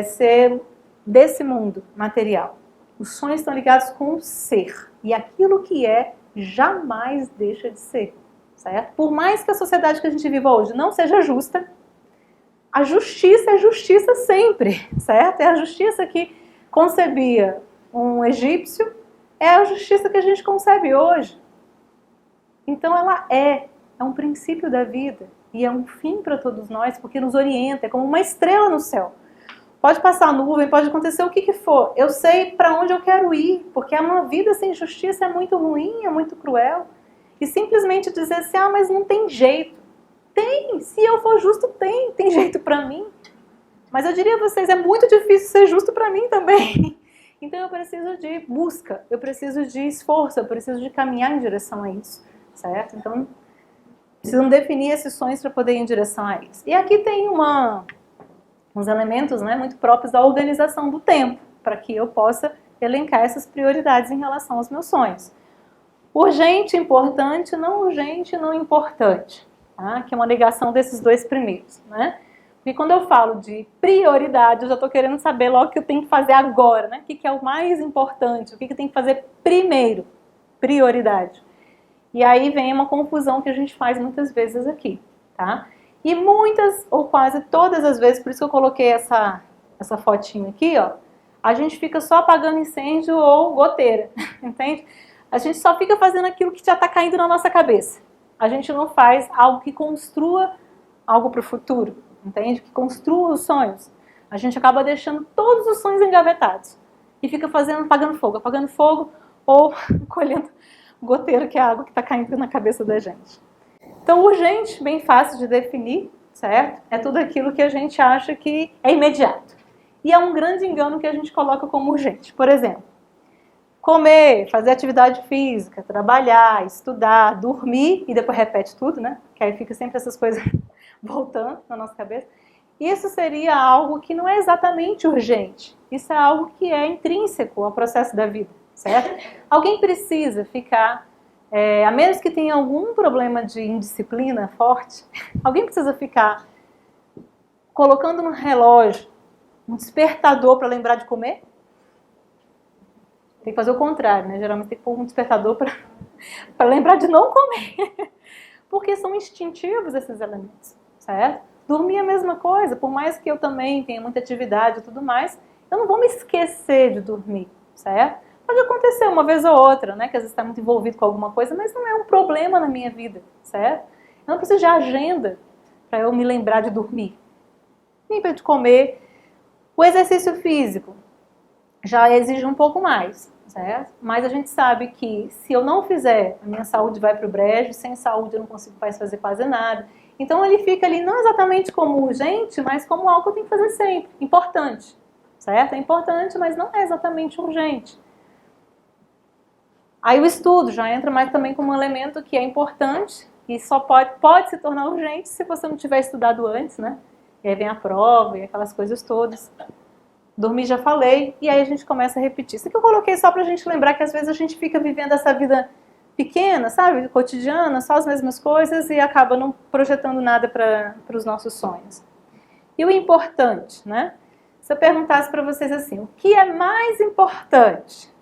ser desse mundo material. Os sonhos estão ligados com o ser. E aquilo que é, jamais deixa de ser. Certo? Por mais que a sociedade que a gente vive hoje não seja justa, a justiça é justiça sempre. Certo? É a justiça que concebia um egípcio, é a justiça que a gente concebe hoje. Então ela é um princípio da vida e é um fim para todos nós, porque nos orienta, é como uma estrela no céu. Pode passar nuvem, pode acontecer o que for, eu sei para onde eu quero ir, porque uma vida sem justiça é muito ruim, é muito cruel. E simplesmente dizer assim, mas não tem jeito. Tem, se eu for justo, tem jeito para mim. Mas eu diria a vocês, é muito difícil ser justo para mim também. Então eu preciso de busca, eu preciso de esforço, eu preciso de caminhar em direção a isso. Certo? Então, precisam definir esses sonhos para poder ir em direção a isso. E aqui tem uns elementos, né, muito próprios da organização do tempo, para que eu possa elencar essas prioridades em relação aos meus sonhos. Urgente, importante, não importante. Tá? Que é uma ligação desses dois primeiros. Né? Porque quando eu falo de prioridade, eu já estou querendo saber logo o que eu tenho que fazer agora. Né? O que é o mais importante, o que eu tenho que fazer primeiro. Prioridade. E aí vem uma confusão que a gente faz muitas vezes aqui, tá? E muitas, ou quase todas as vezes, por isso que eu coloquei essa fotinho aqui, ó, a gente fica só apagando incêndio ou goteira, entende? A gente só fica fazendo aquilo que já está caindo na nossa cabeça. A gente não faz algo que construa algo para o futuro, entende? Que construa os sonhos. A gente acaba deixando todos os sonhos engavetados e fica apagando fogo, ou colhendo goteira, que é a água que está caindo na cabeça da gente. Então, urgente, bem fácil de definir, certo? É tudo aquilo que a gente acha que é imediato. E é um grande engano que a gente coloca como urgente. Por exemplo, Comer, fazer atividade física, trabalhar, estudar, dormir e depois repete tudo, né? Que aí fica sempre essas coisas voltando na nossa cabeça. Isso seria algo que não é exatamente urgente. Isso é algo que é intrínseco ao processo da vida, certo? Alguém precisa ficar, a menos que tenha algum problema de indisciplina forte, alguém precisa ficar colocando no relógio um despertador para lembrar de comer? Tem que fazer o contrário, né? Geralmente tem que pôr um despertador para lembrar de não comer. Porque são instintivos esses elementos, certo? Dormir é a mesma coisa, por mais que eu também tenha muita atividade e tudo mais, eu não vou me esquecer de dormir, certo? Pode acontecer uma vez ou outra, né? Que às vezes está muito envolvido com alguma coisa, mas não é um problema na minha vida, certo? Eu não preciso de agenda para eu me lembrar de dormir, nem para de comer. O exercício físico já exige um pouco mais, certo? Mas a gente sabe que se eu não fizer, a minha saúde vai para o brejo, sem saúde eu não consigo mais fazer quase nada. Então ele fica ali não exatamente como urgente, mas como algo que eu tenho que fazer sempre, importante, certo? É importante, mas não é exatamente urgente. Aí o estudo já entra mais também como um elemento que é importante e só pode se tornar urgente se você não tiver estudado antes, né? E aí vem a prova e aquelas coisas todas. Dormir já falei, e aí a gente começa a repetir. Isso aqui eu coloquei só pra gente lembrar que às vezes a gente fica vivendo essa vida pequena, sabe, cotidiana, só as mesmas coisas e acaba não projetando nada para os nossos sonhos. E o importante, né? Se eu perguntasse para vocês assim, o que é mais importante?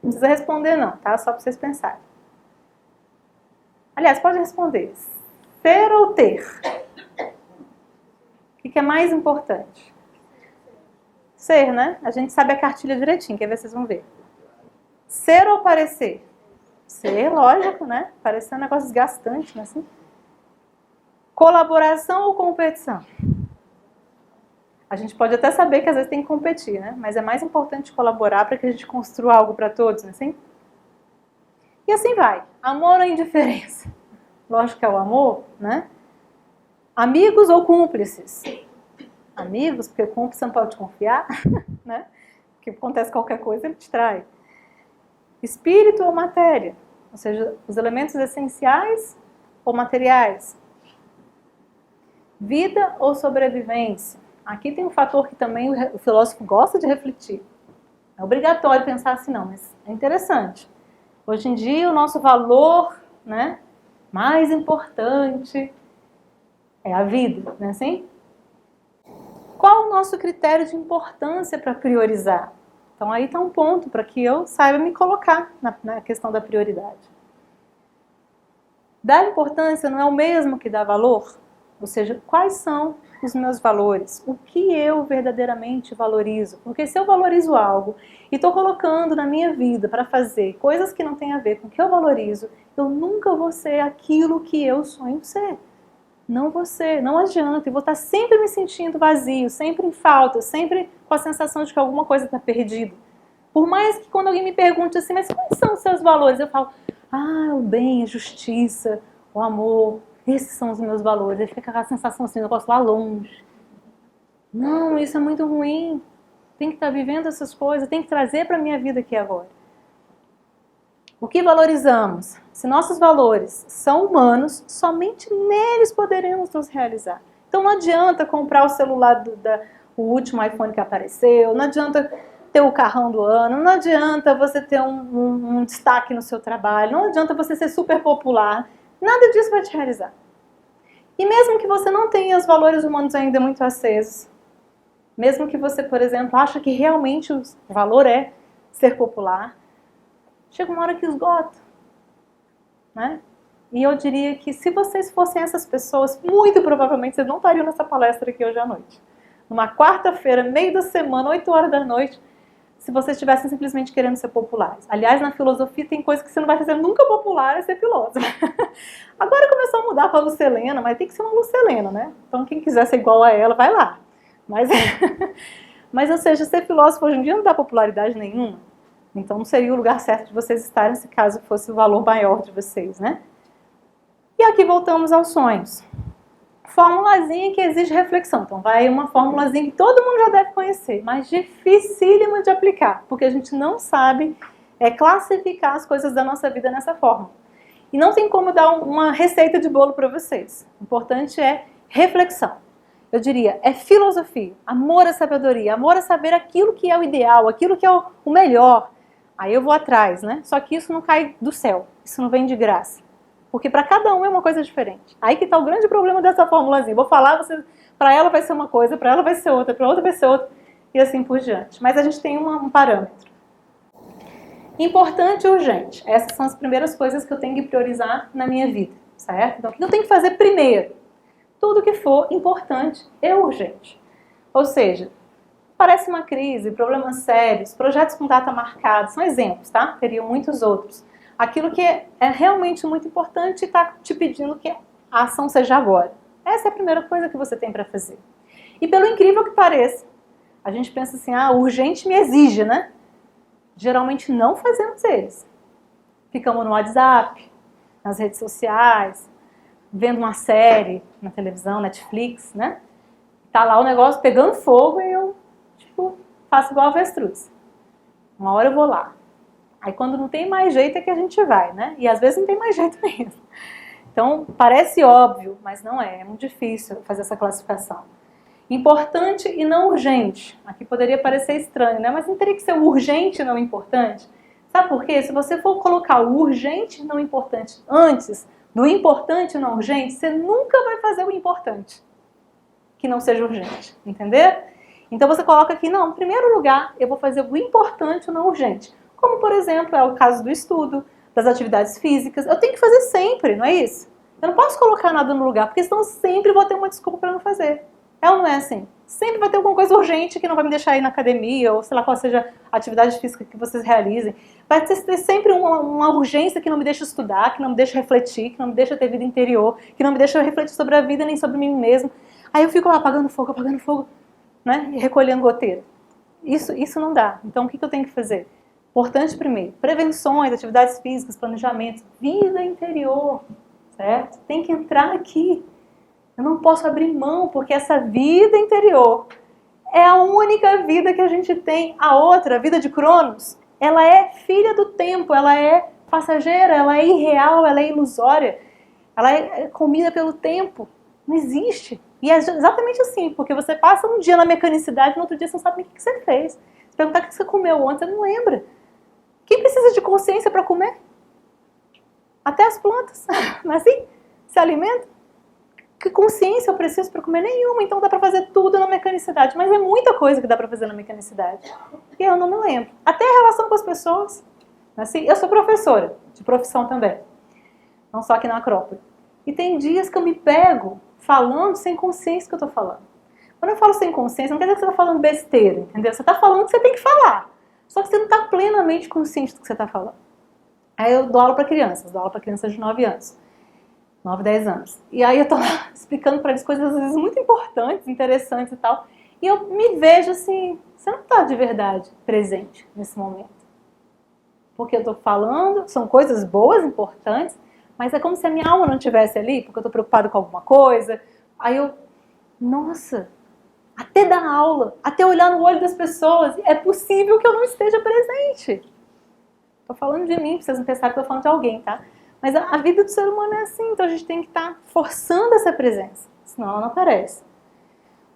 Não precisa responder não, tá? Só para vocês pensarem. Aliás, pode responder. Ser ou ter? O que é mais importante? Ser, né? A gente sabe a cartilha direitinho, quer ver, vocês vão ver. Ser ou parecer? Ser, lógico, né? Parecer um negócio desgastante, né? Assim. Colaboração ou competição? A gente pode até saber que às vezes tem que competir, né? Mas é mais importante colaborar para que a gente construa algo para todos, né? Assim? E assim vai. Amor ou indiferença? Lógico que é o amor, né? Amigos ou cúmplices? Amigos, porque cúmplice você não pode confiar, né? Porque acontece qualquer coisa, ele te trai. Espírito ou matéria? Ou seja, os elementos essenciais ou materiais? Vida ou sobrevivência? Aqui tem um fator que também o filósofo gosta de refletir. É obrigatório pensar assim, não, mas é interessante. Hoje em dia, o nosso valor, né, mais importante é a vida, não é assim? Qual o nosso critério de importância para priorizar? Então aí está um ponto para que eu saiba me colocar na questão da prioridade. Dar importância não é o mesmo que dar valor? Ou seja, quais são os meus valores? O que eu verdadeiramente valorizo? Porque se eu valorizo algo e estou colocando na minha vida para fazer coisas que não têm a ver com o que eu valorizo, eu nunca vou ser aquilo que eu sonho ser. Não vou ser, não adianta. Eu vou estar sempre me sentindo vazio, sempre em falta, sempre com a sensação de que alguma coisa está perdida. Por mais que quando alguém me pergunte assim, mas quais são os seus valores? Eu falo, o bem, a justiça, o amor, esses são os meus valores. Aí fica aquela sensação assim, eu posso lá longe. Não, isso é muito ruim. Tem que estar vivendo essas coisas, tem que trazer para a minha vida aqui agora. O que valorizamos? Se nossos valores são humanos, somente neles poderemos nos realizar. Então não adianta comprar o celular o último iPhone que apareceu, não adianta ter o carrão do ano, não adianta você ter um destaque no seu trabalho, não adianta você ser super popular, nada disso vai te realizar. E mesmo que você não tenha os valores humanos ainda muito acesos, mesmo que você, por exemplo, ache que realmente o valor é ser popular, chega uma hora que esgota, né? E eu diria que se vocês fossem essas pessoas, muito provavelmente vocês não estariam nessa palestra aqui hoje à noite. Numa quarta-feira, meio da semana, 8 horas da noite, se vocês estivessem simplesmente querendo ser populares. Aliás, na filosofia tem coisa que você não vai fazer nunca popular, é ser filósofo. Agora começou a mudar para a Lucelena, mas tem que ser uma Lucelena, né? Então quem quiser ser igual a ela, vai lá. Mas ou seja, ser filósofo hoje em dia não dá popularidade nenhuma. Então não seria o lugar certo de vocês estarem se caso fosse o valor maior de vocês, né? E aqui voltamos aos sonhos. Formulazinha que exige reflexão. Então vai uma formulazinha que todo mundo já deve conhecer, mas dificílima de aplicar, porque a gente não sabe É classificar as coisas da nossa vida nessa forma. E não tem como dar uma receita de bolo para vocês. O importante é reflexão. Eu diria, é filosofia, amor à sabedoria, amor a saber aquilo que é o ideal, aquilo que é o melhor. Aí eu vou atrás, né? Só que isso não cai do céu, isso não vem de graça. Porque para cada um é uma coisa diferente. Aí que está o grande problema dessa formulazinha. Vou falar, para ela vai ser uma coisa, para ela vai ser outra, para outra vai ser outra, e assim por diante. Mas a gente tem um parâmetro. Importante e urgente. Essas são as primeiras coisas que eu tenho que priorizar na minha vida, certo? Então, o que eu tenho que fazer primeiro? Tudo que for importante é urgente. Ou seja, parece uma crise, problemas sérios, projetos com data marcada, são exemplos, tá? Teriam muitos outros. Aquilo que é realmente muito importante e está te pedindo que a ação seja agora. Essa é a primeira coisa que você tem para fazer. E pelo incrível que pareça, a gente pensa assim, urgente me exige, né? Geralmente não fazemos eles. Ficamos no WhatsApp, nas redes sociais, vendo uma série na televisão, Netflix, né? Tá lá o negócio pegando fogo e eu, faço igual a avestruz. Uma hora eu vou lá. Aí quando não tem mais jeito é que a gente vai, né? E às vezes não tem mais jeito mesmo. Então, parece óbvio, mas não é. É muito difícil fazer essa classificação. Importante e não urgente. Aqui poderia parecer estranho, né? Mas não teria que ser urgente e não importante? Sabe por quê? Se você for colocar o urgente e não importante antes do importante e não urgente, você nunca vai fazer o importante que não seja urgente. Entendeu? Então você coloca aqui, não, em primeiro lugar, eu vou fazer o importante e não urgente. Como, por exemplo, é o caso do estudo, das atividades físicas. Eu tenho que fazer sempre, não é isso? Eu não posso colocar nada no lugar, porque senão sempre vou ter uma desculpa para não fazer. É ou não é assim? Sempre vai ter alguma coisa urgente que não vai me deixar ir na academia, ou sei lá qual seja a atividade física que vocês realizem. Vai ter sempre uma urgência que não me deixa estudar, que não me deixa refletir, que não me deixa ter vida interior, que não me deixa refletir sobre a vida nem sobre mim mesmo. Aí eu fico lá apagando fogo, né? E recolhendo goteira. Isso não dá. Então o que eu tenho que fazer? Importante primeiro, prevenções, atividades físicas, planejamento, vida interior, certo? Tem que entrar aqui. Eu não posso abrir mão, porque essa vida interior é a única vida que a gente tem. A outra, a vida de Cronos, ela é filha do tempo, ela é passageira, ela é irreal, ela é ilusória, ela é comida pelo tempo. Não existe. E é exatamente assim, porque você passa um dia na mecanicidade, no outro dia você não sabe nem o que você fez. Se perguntar o que você comeu ontem, você não lembra. Quem precisa de consciência para comer? Até as plantas, não é assim? Se alimenta. Que consciência eu preciso para comer? Nenhuma, então dá para fazer tudo na mecanicidade. Mas é muita coisa que dá para fazer na mecanicidade. E eu não me lembro. Até a relação com as pessoas. Assim, eu sou professora, de profissão também. Não só aqui na Acrópole. E tem dias que eu me pego falando sem consciência que eu estou falando. Quando eu falo sem consciência, não quer dizer que você está falando besteira, entendeu? Você está falando o que você tem que falar. Só que você não está plenamente consciente do que você está falando. Aí eu dou aula para crianças, de 9 anos. 9, 10 anos. E aí eu tô lá explicando para eles coisas às vezes muito importantes, interessantes e tal. E eu me vejo assim, você não está de verdade presente nesse momento. Porque eu tô falando, são coisas boas, importantes, mas é como se a minha alma não estivesse ali, porque eu tô preocupada com alguma coisa. Aí eu, nossa, até dar aula, até olhar no olho das pessoas, é possível que eu não esteja presente. Tô falando de mim, pra vocês não pensarem que eu tô falando de alguém, tá? Mas a vida do ser humano é assim, então a gente tem que estar forçando essa presença, senão ela não aparece.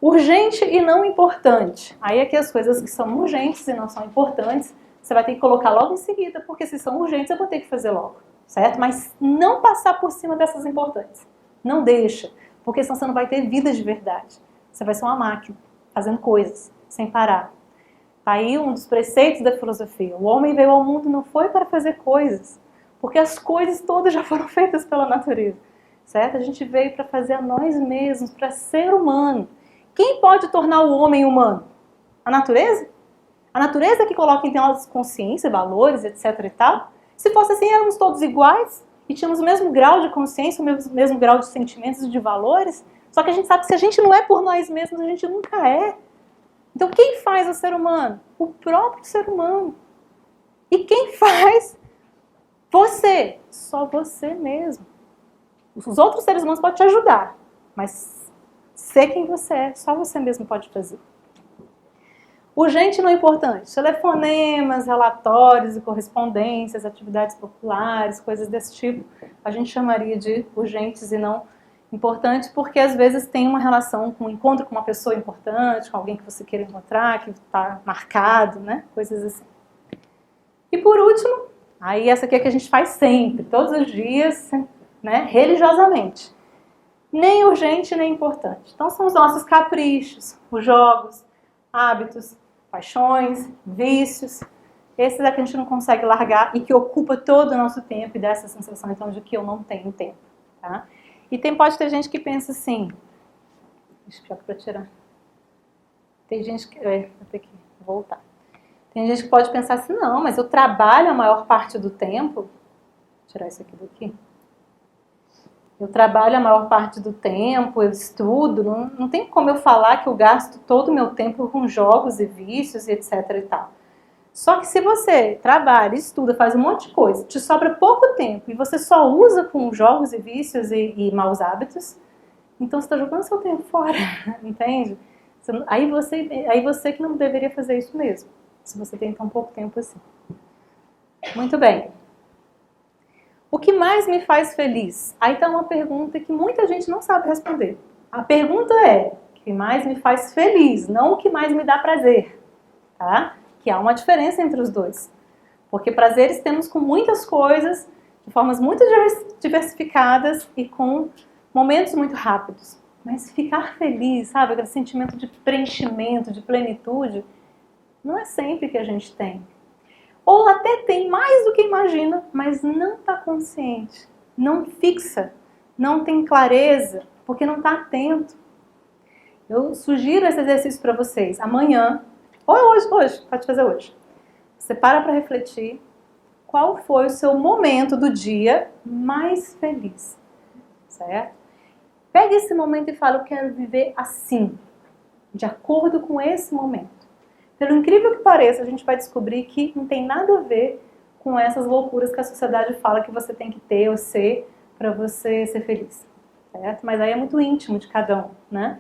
Urgente e não importante. Aí é que as coisas que são urgentes e não são importantes, você vai ter que colocar logo em seguida, porque se são urgentes eu vou ter que fazer logo, certo? Mas não passar por cima dessas importantes. Não deixa, porque senão você não vai ter vida de verdade. Você vai ser uma máquina, fazendo coisas, sem parar. Tá aí um dos preceitos da filosofia. O homem veio ao mundo não foi para fazer coisas, porque as coisas todas já foram feitas pela natureza, certo? A gente veio para fazer a nós mesmos, para ser humano. Quem pode tornar o homem humano? A natureza? A natureza que coloca em nós consciência, valores, etc e tal. Se fosse assim, éramos todos iguais e tínhamos o mesmo grau de consciência, o mesmo grau de sentimentos e de valores. Só que a gente sabe que se a gente não é por nós mesmos, a gente nunca é. Então quem faz o ser humano? O próprio ser humano. E quem faz? Você. Só você mesmo. Os outros seres humanos podem te ajudar, mas ser quem você é, só você mesmo pode fazer. Urgente não importante. Telefonemas, relatórios e correspondências, atividades populares, coisas desse tipo, a gente chamaria de urgentes e não importantes, porque às vezes tem uma relação com o encontro com uma pessoa importante, com alguém que você queira encontrar, que está marcado, né? Coisas assim. E por último, aí essa aqui é que a gente faz sempre, todos os dias, né? Religiosamente. Nem urgente, nem importante. Então são os nossos caprichos, os jogos, hábitos, paixões, vícios. Esses é que a gente não consegue largar e que ocupa todo o nosso tempo e dá essa sensação então de que eu não tenho tempo, tá? E pode ter gente que pensa assim, deixa eu para tirar. Tem gente que vou ter que voltar. Tem gente que pode pensar assim, não, mas eu trabalho a maior parte do tempo. Vou tirar isso aqui daqui. Eu trabalho a maior parte do tempo, eu estudo, não tem como eu falar que eu gasto todo o meu tempo com jogos e vícios e etc e tal. Só que se você trabalha, estuda, faz um monte de coisa, te sobra pouco tempo e você só usa com jogos e vícios e maus hábitos, então você está jogando seu tempo fora, entende? Aí você que não deveria fazer isso mesmo, se você tem tão pouco tempo assim. Muito bem. O que mais me faz feliz? Aí está uma pergunta que muita gente não sabe responder. A pergunta é, o que mais me faz feliz, não o que mais me dá prazer, tá? Que há uma diferença entre os dois. Porque prazeres temos com muitas coisas, de formas muito diversificadas e com momentos muito rápidos. Mas ficar feliz, sabe? Aquele sentimento de preenchimento, de plenitude, não é sempre que a gente tem. Ou até tem mais do que imagina, mas não está consciente, não fixa, não tem clareza, porque não está atento. Eu sugiro esse exercício para vocês. Amanhã, ou hoje, pode fazer hoje. Você para refletir qual foi o seu momento do dia mais feliz, certo? Pega esse momento e fala, eu quero viver assim, de acordo com esse momento. Pelo incrível que pareça, a gente vai descobrir que não tem nada a ver com essas loucuras que a sociedade fala que você tem que ter ou ser para você ser feliz, certo? Mas aí é muito íntimo de cada um, né?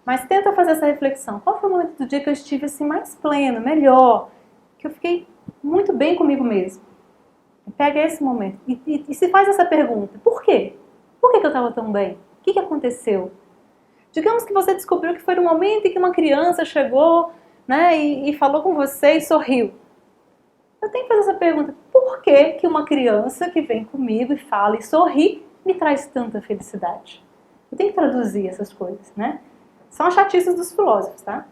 Mas tenta fazer essa reflexão. Qual foi o momento do dia que eu estive assim mais pleno, melhor, que eu fiquei muito bem comigo mesmo? Pega esse momento e se faz essa pergunta. Por quê? Por que eu estava tão bem? O que aconteceu? Digamos que você descobriu que foi no momento em que uma criança chegou, né, e falou com você e sorriu. Eu tenho que fazer essa pergunta. Por que uma criança que vem comigo e fala e sorri me traz tanta felicidade? Eu tenho que traduzir essas coisas, né? São as chatices dos filósofos, tá?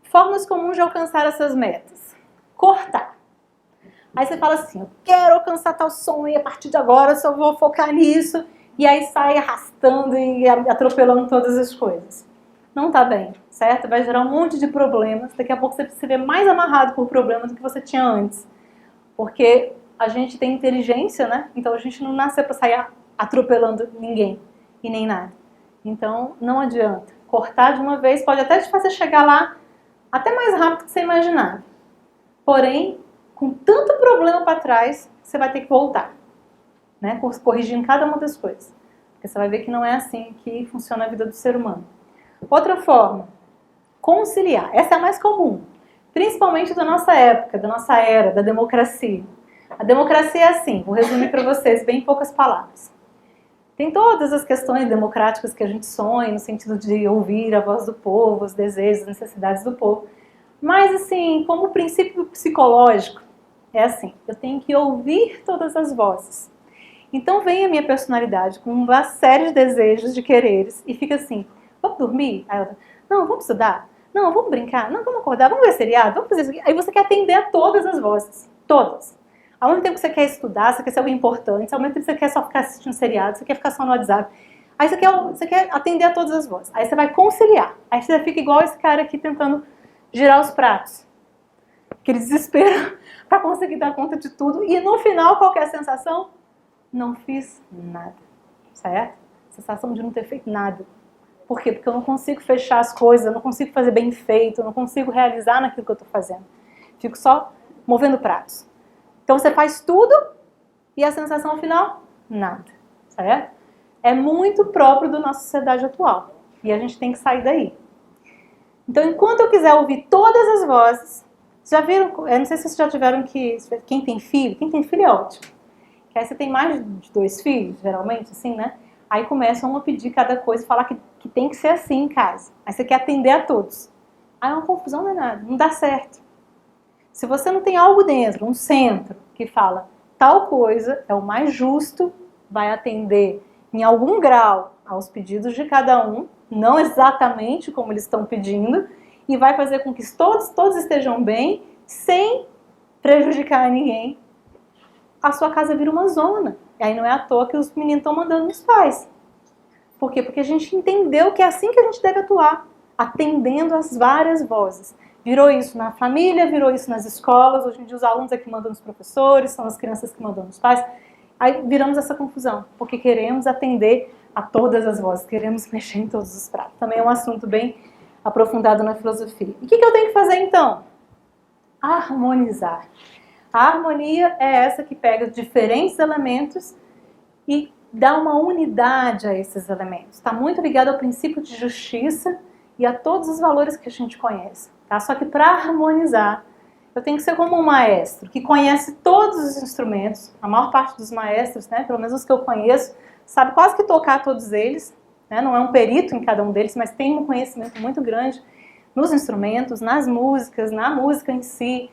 Formas comuns de alcançar essas metas. Cortar. Aí você fala assim, eu quero alcançar tal sonho e a partir de agora eu só vou focar nisso. E aí sai arrastando e atropelando todas as coisas. Não tá bem, certo? Vai gerar um monte de problemas. Daqui a pouco você se vê mais amarrado por problemas do que você tinha antes. Porque a gente tem inteligência, né? Então a gente não nasceu para sair atropelando ninguém e nem nada. Então não adianta. Cortar de uma vez pode até te fazer chegar lá até mais rápido do que você imaginava. Porém, com tanto problema para trás, você vai ter que voltar, né? Corrigindo cada uma das coisas. Porque você vai ver que não é assim que funciona a vida do ser humano. Outra forma, conciliar. Essa é a mais comum, principalmente da nossa época, da nossa era, da democracia. A democracia é assim, vou resumir para vocês bem em poucas palavras. Tem todas as questões democráticas que a gente sonha, no sentido de ouvir a voz do povo, os desejos, as necessidades do povo. Mas assim, como princípio psicológico, é assim, eu tenho que ouvir todas as vozes. Então vem a minha personalidade com uma série de desejos, de quereres, e fica assim, vamos dormir? Aí eu, não, vamos estudar? Não, vamos brincar? Não, vamos acordar? Vamos ver seriado? Vamos fazer isso aqui? Aí você quer atender a todas as vozes. Todas. Ao mesmo tempo que você quer estudar, você quer ser alguém importante, ao mesmo tempo que você quer só ficar assistindo seriado, você quer ficar só no WhatsApp. Aí você quer atender a todas as vozes. Aí você vai conciliar. Aí você fica igual esse cara aqui tentando girar os pratos. Aquele desespero para conseguir dar conta de tudo. E no final, qual que é a sensação? Não fiz nada. Certo? Sensação de não ter feito nada. Por quê? Porque eu não consigo fechar as coisas, eu não consigo fazer bem feito, eu não consigo realizar naquilo que eu estou fazendo. Fico só movendo pratos. Então você faz tudo e a sensação final? Nada. Certo? É muito próprio da nossa sociedade atual. E a gente tem que sair daí. Então, enquanto eu quiser ouvir todas as vozes, já viram, eu não sei se vocês já tiveram quem tem filho é ótimo. Que aí você tem mais de 2 filhos, geralmente, assim, né? Aí começam a pedir cada coisa, falar que tem que ser assim em casa. Aí você quer atender a todos. Aí é uma confusão danada, não dá certo. Se você não tem algo dentro, um centro, que fala tal coisa é o mais justo, vai atender em algum grau aos pedidos de cada um, não exatamente como eles estão pedindo, e vai fazer com que todos estejam bem, sem prejudicar ninguém, a sua casa vira uma zona. E aí não é à toa que os meninos estão mandando nos pais. Por quê? Porque a gente entendeu que é assim que a gente deve atuar, atendendo as várias vozes. Virou isso na família, virou isso nas escolas, hoje em dia os alunos é que mandam nos professores, são as crianças que mandam nos pais. Aí viramos essa confusão, porque queremos atender a todas as vozes, queremos mexer em todos os pratos. Também é um assunto bem aprofundado na filosofia. E o que eu tenho que fazer então? Harmonizar. A harmonia é essa que pega diferentes elementos e dá uma unidade a esses elementos. Está muito ligado ao princípio de justiça e a todos os valores que a gente conhece. Tá? Só que para harmonizar, eu tenho que ser como um maestro, que conhece todos os instrumentos. A maior parte dos maestros, né, pelo menos os que eu conheço, sabe quase que tocar todos eles. Né? Não é um perito em cada um deles, mas tem um conhecimento muito grande nos instrumentos, nas músicas, na música em si.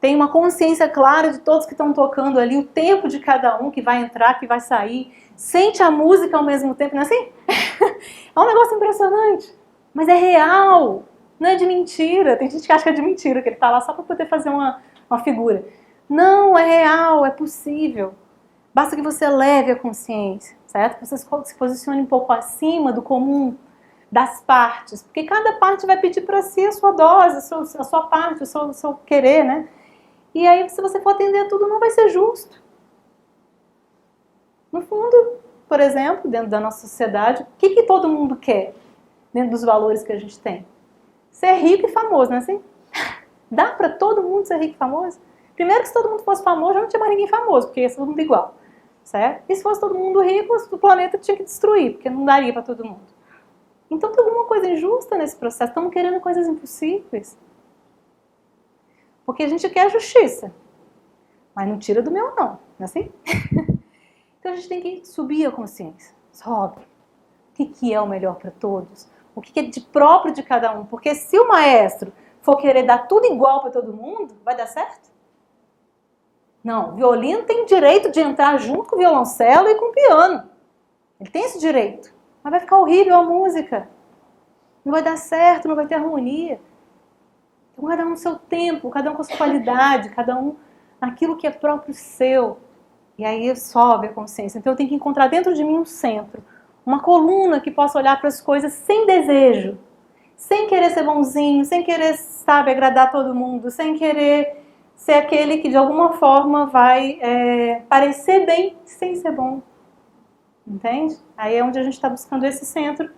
Tem uma consciência clara de todos que estão tocando ali, o tempo de cada um, que vai entrar, que vai sair. Sente a música ao mesmo tempo, não é assim? É um negócio impressionante, mas é real, não é de mentira. Tem gente que acha que é de mentira, que ele está lá só para poder fazer uma figura. Não, é real, é possível. Basta que você leve a consciência, certo? Que você se posicione um pouco acima do comum, das partes, porque cada parte vai pedir para si a sua dose, a sua parte, o seu querer, né? E aí, se você for atender tudo, não vai ser justo. No fundo, por exemplo, dentro da nossa sociedade, o que todo mundo quer dentro dos valores que a gente tem? Ser rico e famoso, não é assim? Dá para todo mundo ser rico e famoso? Primeiro que se todo mundo fosse famoso, já não tinha mais ninguém famoso, porque ia ser todo mundo igual, certo? E se fosse todo mundo rico, o planeta tinha que destruir, porque não daria para todo mundo. Então tem alguma coisa injusta nesse processo, estamos querendo coisas impossíveis. Porque a gente quer justiça, mas não tira do meu não, não é assim? Então a gente tem que subir a consciência, sobe. O que é o melhor para todos? O que é de próprio de cada um? Porque se o maestro for querer dar tudo igual para todo mundo, vai dar certo? Não, o violino tem direito de entrar junto com o violoncelo e com o piano. Ele tem esse direito. Mas vai ficar horrível a música. Não vai dar certo, não vai ter harmonia. Então cada um no seu tempo, cada um com a sua qualidade, cada um naquilo que é próprio seu. E aí sobe a consciência. Então eu tenho que encontrar dentro de mim um centro. Uma coluna que possa olhar para as coisas sem desejo. Sem querer ser bonzinho, sem querer, sabe, agradar todo mundo. Sem querer ser aquele que de alguma forma vai parecer bem sem ser bom. Entende? Aí é onde a gente está buscando esse centro,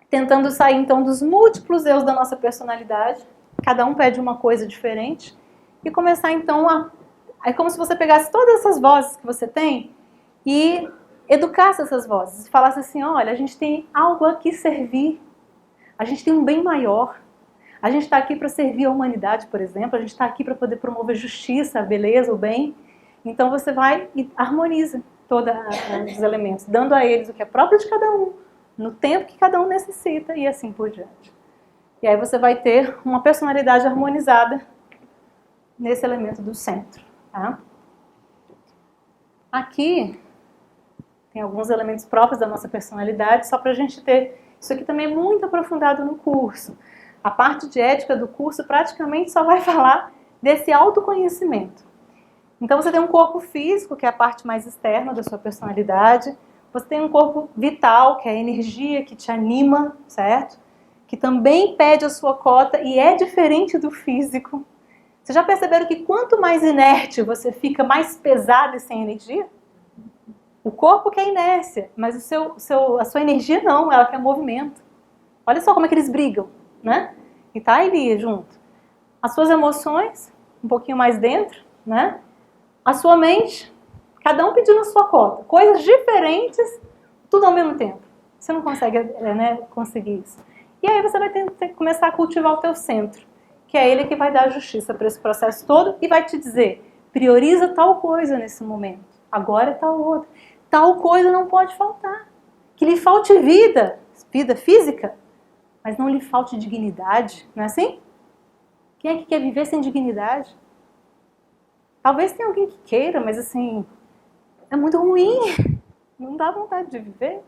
tentando sair então dos múltiplos eus da nossa personalidade, cada um pede uma coisa diferente, e começar então é como se você pegasse todas essas vozes que você tem e educasse essas vozes, e falasse assim, olha, a gente tem algo a que servir, a gente tem um bem maior, a gente está aqui para servir a humanidade, por exemplo, a gente está aqui para poder promover justiça, a beleza, o bem, então você vai e harmoniza todos os elementos, dando a eles o que é próprio de cada um, no tempo que cada um necessita e assim por diante. E aí você vai ter uma personalidade harmonizada nesse elemento do centro. Tá? Aqui tem alguns elementos próprios da nossa personalidade, só para a gente ter... Isso aqui também é muito aprofundado no curso. A parte de ética do curso praticamente só vai falar desse autoconhecimento. Então você tem um corpo físico, que é a parte mais externa da sua personalidade. Você tem um corpo vital, que é a energia que te anima, certo? Que também pede a sua cota e é diferente do físico. Vocês já perceberam que quanto mais inerte você fica, mais pesado e sem energia? O corpo quer inércia, mas a sua energia não, ela quer movimento. Olha só como é que eles brigam, né? E tá ali junto. As suas emoções, um pouquinho mais dentro, né? A sua mente, cada um pedindo a sua cota. Coisas diferentes, tudo ao mesmo tempo. Você não consegue conseguir isso. E aí você vai ter que começar a cultivar o teu centro, que é ele que vai dar a justiça para esse processo todo e vai te dizer, prioriza tal coisa nesse momento, agora é tal outra. Tal coisa não pode faltar. Que lhe falte vida, vida física, mas não lhe falte dignidade, não é assim? Quem é que quer viver sem dignidade? Talvez tenha alguém que queira, mas assim, é muito ruim, não dá vontade de viver.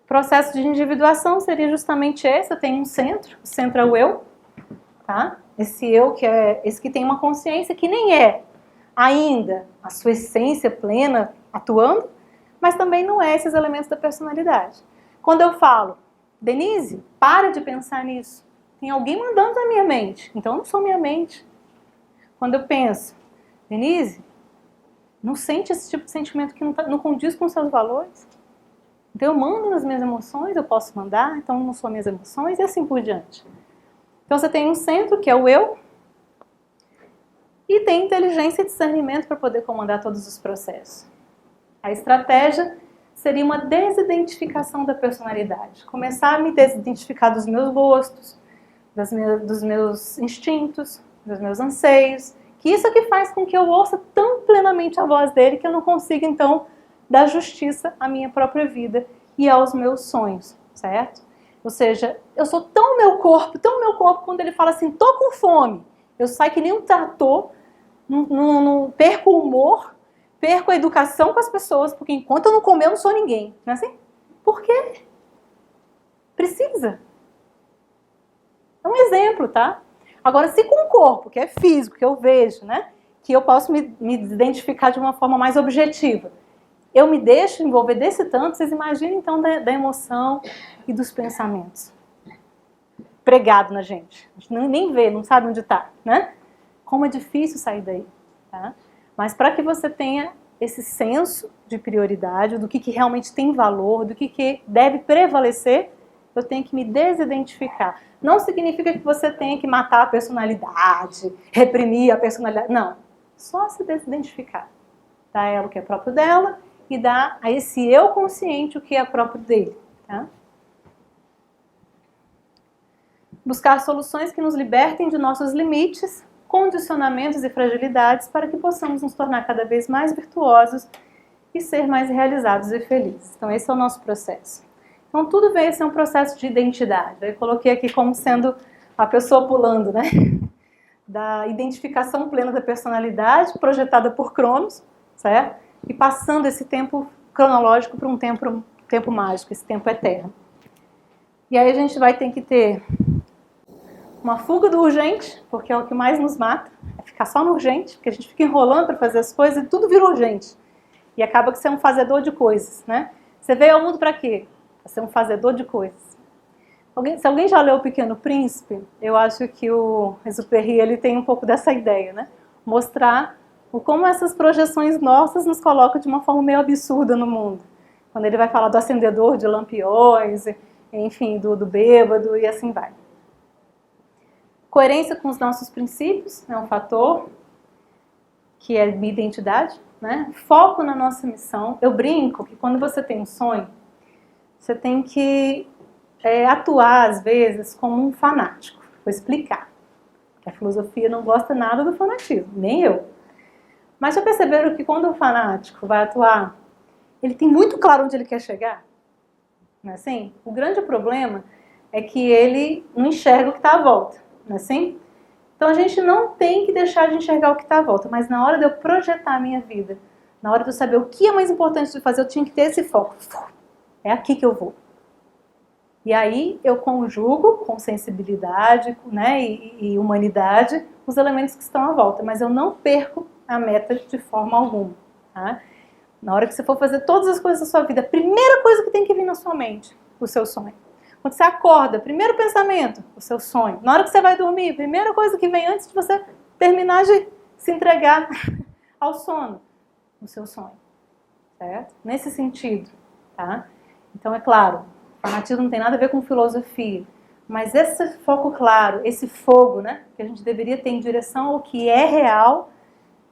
O processo de individuação seria justamente esse, eu tenho um centro, o centro é o eu, tá? Esse eu que é esse que tem uma consciência que nem é ainda a sua essência plena atuando, mas também não é esses elementos da personalidade. Quando eu falo, Denise, para de pensar nisso, tem alguém mandando na minha mente, então eu não sou minha mente. Quando eu penso, Denise, não sente esse tipo de sentimento que não condiz com os seus valores? Então eu mando nas minhas emoções, eu posso mandar, então não são minhas emoções e assim por diante. Então você tem um centro que é o eu e tem inteligência e discernimento para poder comandar todos os processos. A estratégia seria uma desidentificação da personalidade. Começar a me desidentificar dos meus gostos, dos meus instintos, dos meus anseios, que isso é que faz com que eu ouça tão plenamente a voz dele que eu não consiga então dar justiça à minha própria vida e aos meus sonhos, certo? Ou seja, eu sou tão meu corpo, quando ele fala assim, tô com fome, eu saio que nem um trator, não perco o humor, perco a educação com as pessoas, porque enquanto eu não comer eu não sou ninguém, não é assim? Por quê? Precisa. É um exemplo, tá? Agora, se com o corpo, que é físico, que eu vejo, né? Que eu posso me identificar de uma forma mais objetiva, eu me deixo envolver desse tanto, vocês imaginem então da emoção e dos pensamentos. Pregado na gente. A gente nem vê, não sabe onde está, né? Como é difícil sair daí, tá? Mas para que você tenha esse senso de prioridade, do que realmente tem valor, do que deve prevalecer, eu tenho que me desidentificar. Não significa que você tenha que matar a personalidade, reprimir a personalidade. Não. Só se desidentificar. Dá a ela o que é próprio dela e dá a esse eu consciente o que é próprio dele. Tá? Buscar soluções que nos libertem de nossos limites, condicionamentos e fragilidades para que possamos nos tornar cada vez mais virtuosos e ser mais realizados e felizes. Então esse é o nosso processo. Então tudo veio a ser um processo de identidade. Eu coloquei aqui como sendo a pessoa pulando, né? Da identificação plena da personalidade, projetada por Cronos, certo? E passando esse tempo cronológico para um tempo mágico, esse tempo eterno. E aí a gente vai ter que ter uma fuga do urgente, porque é o que mais nos mata, é ficar só no urgente, porque a gente fica enrolando para fazer as coisas e tudo vira urgente. E acaba que você é um fazedor de coisas, né? Você veio ao mundo para quê? Para ser um fazedor de coisas. Se alguém já leu O Pequeno Príncipe, eu acho que o Exupéry ele tem um pouco dessa ideia, né? Mostrar como essas projeções nossas nos colocam de uma forma meio absurda no mundo. Quando ele vai falar do acendedor de lampiões, enfim, do bêbado e assim vai. Coerência com os nossos princípios é um fator que é minha identidade, né? Foco na nossa missão. Eu brinco que quando você tem um sonho, você tem que atuar, às vezes, como um fanático. Vou explicar. Porque a filosofia não gosta nada do fanatismo, nem eu. Mas já perceberam que quando o fanático vai atuar, ele tem muito claro onde ele quer chegar? Não é assim? O grande problema é que ele não enxerga o que está à volta. Não é assim? Então a gente não tem que deixar de enxergar o que está à volta, mas na hora de eu projetar a minha vida, na hora de eu saber o que é mais importante de fazer, eu tinha que ter esse foco. É aqui que eu vou. E aí eu conjugo com sensibilidade, né, e humanidade os elementos que estão à volta, mas eu não perco a meta de forma alguma. Tá? Na hora que você for fazer todas as coisas da sua vida, a primeira coisa que tem que vir na sua mente, o seu sonho. Quando você acorda, primeiro pensamento, o seu sonho. Na hora que você vai dormir, primeira coisa que vem antes de você terminar de se entregar ao sono, o seu sonho. Certo? Nesse sentido. Tá? Então, é claro, fanatismo não tem nada a ver com filosofia, mas esse foco claro, esse fogo, né, que a gente deveria ter em direção ao que é real,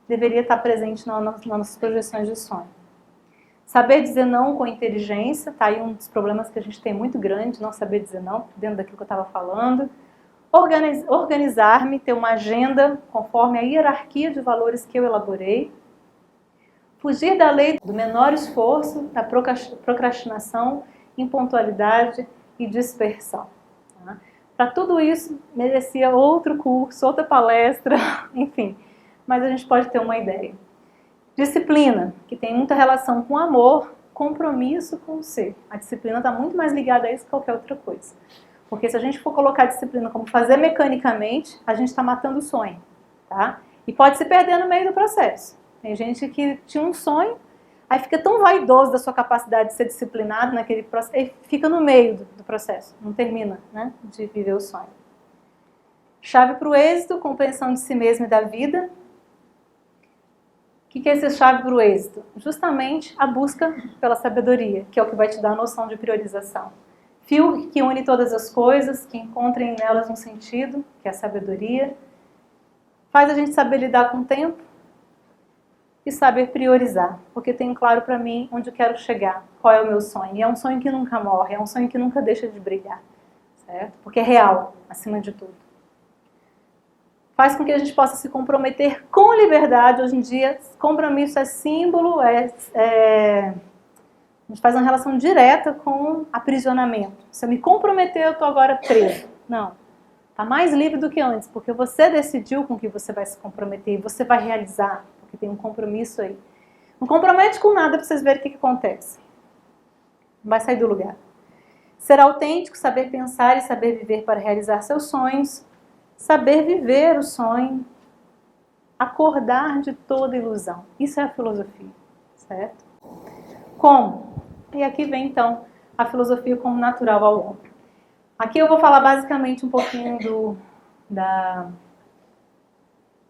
deveria estar presente nas nossas projeções de sonho. Saber dizer não com inteligência, tá aí um dos problemas que a gente tem muito grande, não saber dizer não, dentro daquilo que eu estava falando. Organizar-me, ter uma agenda conforme a hierarquia de valores que eu elaborei. Fugir da lei do menor esforço, da procrastinação, impontualidade e dispersão. Tá? Para tudo isso, merecia outro curso, outra palestra, enfim, mas a gente pode ter uma ideia. Disciplina, que tem muita relação com amor, compromisso com o ser. A disciplina está muito mais ligada a isso que qualquer outra coisa. Porque se a gente for colocar a disciplina como fazer mecanicamente, a gente está matando o sonho, tá? E pode se perder no meio do processo. Tem gente que tinha um sonho, aí fica tão vaidoso da sua capacidade de ser disciplinado naquele processo, e fica no meio do processo, não termina, né, de viver o sonho. Chave para o êxito, compreensão de si mesmo e da vida. O que é essa chave para o êxito? Justamente a busca pela sabedoria, que é o que vai te dar a noção de priorização. Fio que une todas as coisas, que encontrem nelas um sentido, que é a sabedoria. Faz a gente saber lidar com o tempo e saber priorizar, porque tenho claro para mim onde eu quero chegar, qual é o meu sonho. E é um sonho que nunca morre, é um sonho que nunca deixa de brilhar, certo? Porque é real, acima de tudo. Faz com que a gente possa se comprometer com liberdade. Hoje em dia, compromisso é símbolo, a gente faz uma relação direta com aprisionamento. Se eu me comprometer, eu estou agora preso. Não. Está mais livre do que antes, porque você decidiu com que você vai se comprometer e você vai realizar, porque tem um compromisso aí. Não compromete com nada para vocês verem o que acontece. Não vai sair do lugar. Ser autêntico, saber pensar e saber viver para realizar seus sonhos. Saber viver o sonho, acordar de toda ilusão. Isso é a filosofia, certo? Como? E aqui vem então a filosofia como natural ao homem. Aqui eu vou falar basicamente um pouquinho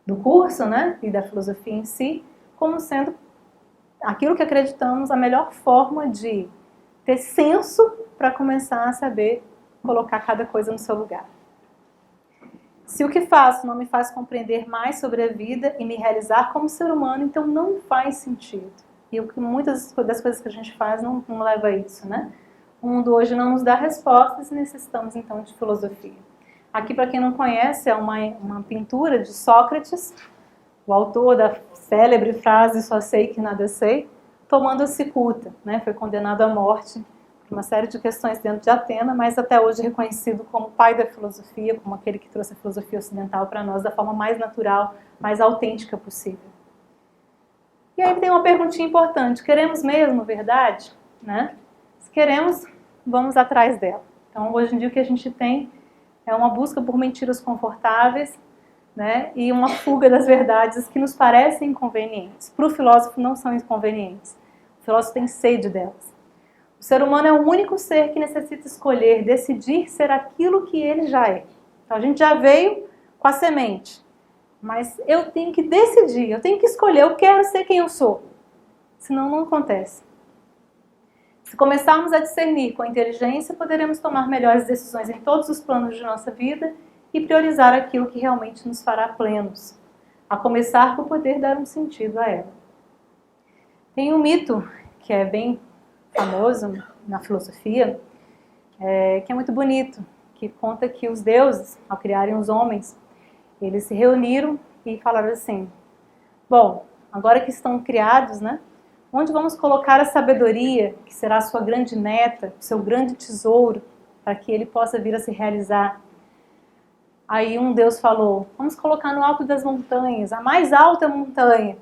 do curso, né? E da filosofia em si, como sendo aquilo que acreditamos a melhor forma de ter senso para começar a saber colocar cada coisa no seu lugar. Se o que faço não me faz compreender mais sobre a vida e me realizar como ser humano, então não faz sentido. E muitas das coisas que a gente faz não leva a isso, né? O mundo hoje não nos dá respostas e necessitamos então de filosofia. Aqui, para quem não conhece, é uma pintura de Sócrates, o autor da célebre frase "só sei que nada sei", tomando a cicuta, né? Foi condenado à morte por uma série de questões dentro de Atenas, mas até hoje reconhecido como pai da filosofia, como aquele que trouxe a filosofia ocidental para nós da forma mais natural, mais autêntica possível. E aí tem uma perguntinha importante: queremos mesmo verdade? Né? Se queremos, vamos atrás dela. Então, hoje em dia o que a gente tem é uma busca por mentiras confortáveis, né? E uma fuga das verdades que nos parecem inconvenientes. Para o filósofo não são inconvenientes. O filósofo tem sede delas. O ser humano é o único ser que necessita escolher, decidir ser aquilo que ele já é. Então a gente já veio com a semente, mas eu tenho que decidir, eu tenho que escolher, eu quero ser quem eu sou. Senão não acontece. Se começarmos a discernir com a inteligência, poderemos tomar melhores decisões em todos os planos de nossa vida e priorizar aquilo que realmente nos fará plenos, a começar por poder dar um sentido a ela. Tem um mito que é bem famoso na filosofia, que é muito bonito, que conta que os deuses, ao criarem os homens, eles se reuniram e falaram assim: bom, agora que estão criados, né, onde vamos colocar a sabedoria, que será a sua grande meta, o seu grande tesouro, para que ele possa vir a se realizar? Aí um deus falou: vamos colocar no alto das montanhas, a mais alta montanha.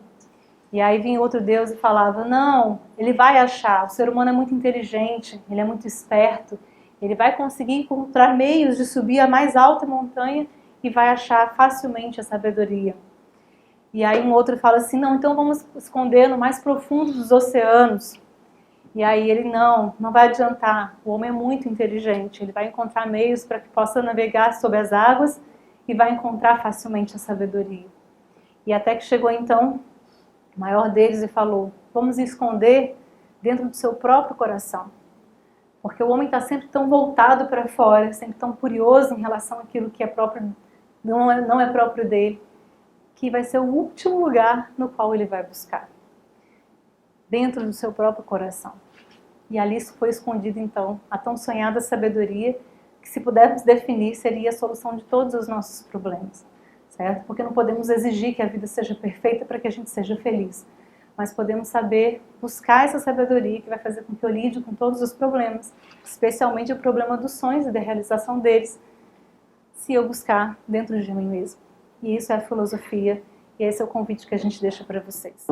E aí vinha outro deus e falava: não, ele vai achar, o ser humano é muito inteligente, ele é muito esperto, ele vai conseguir encontrar meios de subir a mais alta montanha e vai achar facilmente a sabedoria. E aí um outro fala assim: não, então vamos esconder no mais profundo dos oceanos. E aí ele: não vai adiantar, o homem é muito inteligente, ele vai encontrar meios para que possa navegar sobre as águas e vai encontrar facilmente a sabedoria. E até que chegou então o maior deles e falou: vamos esconder dentro do seu próprio coração. Porque o homem está sempre tão voltado para fora, sempre tão curioso em relação àquilo que é próprio, não é próprio dele, que vai ser o último lugar no qual ele vai buscar. dentro do seu próprio coração. E ali foi escondida então a tão sonhada sabedoria que, se pudermos definir, seria a solução de todos os nossos problemas, certo? Porque não podemos exigir que a vida seja perfeita para que a gente seja feliz, mas podemos saber buscar essa sabedoria que vai fazer com que eu lide com todos os problemas, especialmente o problema dos sonhos e da realização deles, se eu buscar dentro de mim mesmo. E isso é a filosofia, e esse é o convite que a gente deixa para vocês.